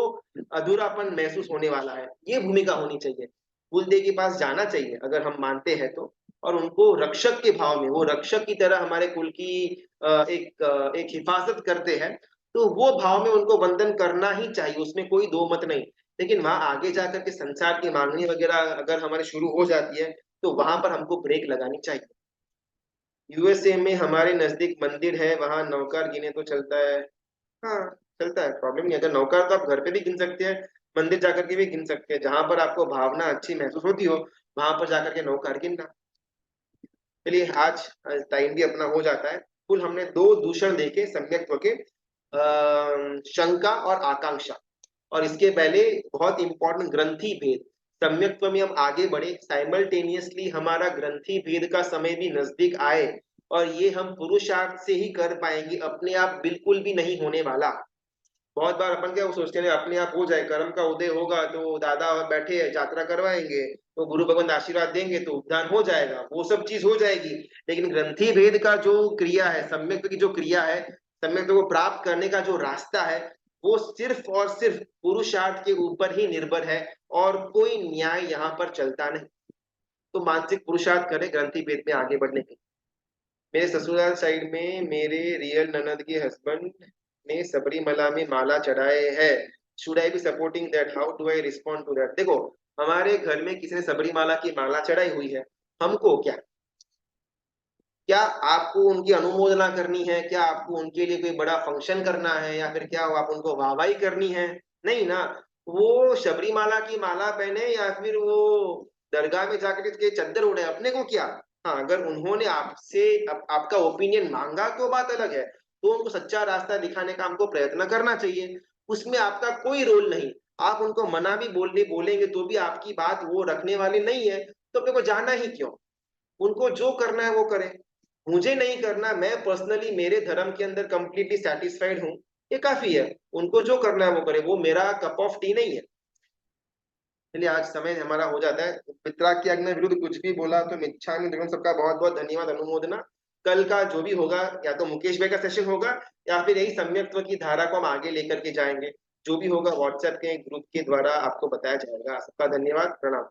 अधूरापन महसूस होने वाला है, ये भूमिका होनी चाहिए। कुलदेव के पास जाना चाहिए अगर हम मानते हैं तो, और उनको रक्षक के भाव में, वो रक्षक की तरह हमारे कुल की एक हिफाजत करते हैं, तो वो भाव में उनको वंदन करना ही चाहिए, उसमें कोई दो मत नहीं। लेकिन वहां आगे जाकर के संसार की मांगनी वगैरह अगर हमारी शुरू हो जाती है तो वहां पर हमको ब्रेक लगानी चाहिए। यूएसए में हमारे नजदीक मंदिर है, वहां नौकर गिने तो चलता है। हाँ, चलता है, प्रॉब्लम नहीं। अगर नौकर तो आप घर पे भी गिन सकते हैं, मंदिर जाकर के भी गिन सकते हैं, जहां पर आपको भावना अच्छी महसूस होती हो वहां पर जाकर के नौकर गिनना। चलिए आज टाइम भी अपना हो जाता है। कुल हमने दो दूषण देखे सम्यक्त्व के, शंका और आकांक्षा। और इसके पहले बहुत इंपॉर्टेंट ग्रंथि भेद। सम्यक्त्व में हम आगे बढ़े, साइमल्टेनियसली हमारा ग्रंथि भेद का समय भी नजदीक आए, और ये हम पुरुषार्थ से ही कर पाएंगे, अपने आप बिल्कुल भी नहीं होने वाला। बहुत बार अपन क्या वो सोचते हैं अपने आप हो जाए, कर्म का उदय होगा तो दादा बैठे यात्रा करवाएंगे तो गुरु भगवान आशीर्वाद देंगे तो उद्धार हो जाएगा, वो सब चीज हो जाएगी। लेकिन ग्रंथि भेद का जो क्रिया है, सम्यक की जो क्रिया है, सम्यक को प्राप्त करने का जो रास्ता है, वो सिर्फ और सिर्फ पुरुषार्थ के ऊपर ही निर्भर है, और कोई न्याय यहाँ पर चलता नहीं। तो मानसिक पुरुषार्थ करें ग्रंथि भेद में आगे बढ़ने के। मेरे ससुराल साइड में मेरे रियल ननद के हस्बैंड ने सबरीमला में माला चढ़ाए है, should I be supporting that, how do I respond to that. देखो, हमारे घर में किसी ने सबरीमाला की माला चढ़ाई हुई है, हमको क्या, क्या आपको उनकी अनुमोदना करनी है, क्या आपको उनके लिए कोई बड़ा फंक्शन करना है, या फिर क्या आप उनको वाहवाही करनी है? नहीं ना। वो शबरीमाला की माला पहने या फिर वो दरगाह में जाकर के चद्दर उड़े, अपने को क्या। हाँ, अगर उन्होंने आपसे आपका ओपिनियन मांगा तो बात अलग है, तो उनको सच्चा रास्ता दिखाने का हमको प्रयत्न करना चाहिए, उसमें आपका कोई रोल नहीं। आप उनको मना भी बोलेंगे तो भी आपकी बात वो रखने वाले नहीं है, तो अपने को जाना ही क्यों। उनको जो करना है वो करें, मुझे नहीं करना। मैं पर्सनली मेरे धर्म के अंदर कंप्लीटली सेटिस्फाइड हूँ, ये काफी है। उनको जो करना है वो करे, वो मेरा कप ऑफ टी नहीं है। चलिए आज समय हमारा हो जाता है। पितरा की आज्ञा विरुद्ध कुछ भी बोला तो मिच्छामि दुक्कडम, सबका बहुत बहुत धन्यवाद, अनुमोदना। कल का जो भी होगा, या तो मुकेश भाई का सेशन होगा या फिर यही सम्यक्त्व की धारा को हम आगे लेकर के जाएंगे। जो भी होगा व्हाट्सएप के ग्रुप के द्वारा आपको बताया जाएगा। सबका धन्यवाद, प्रणाम।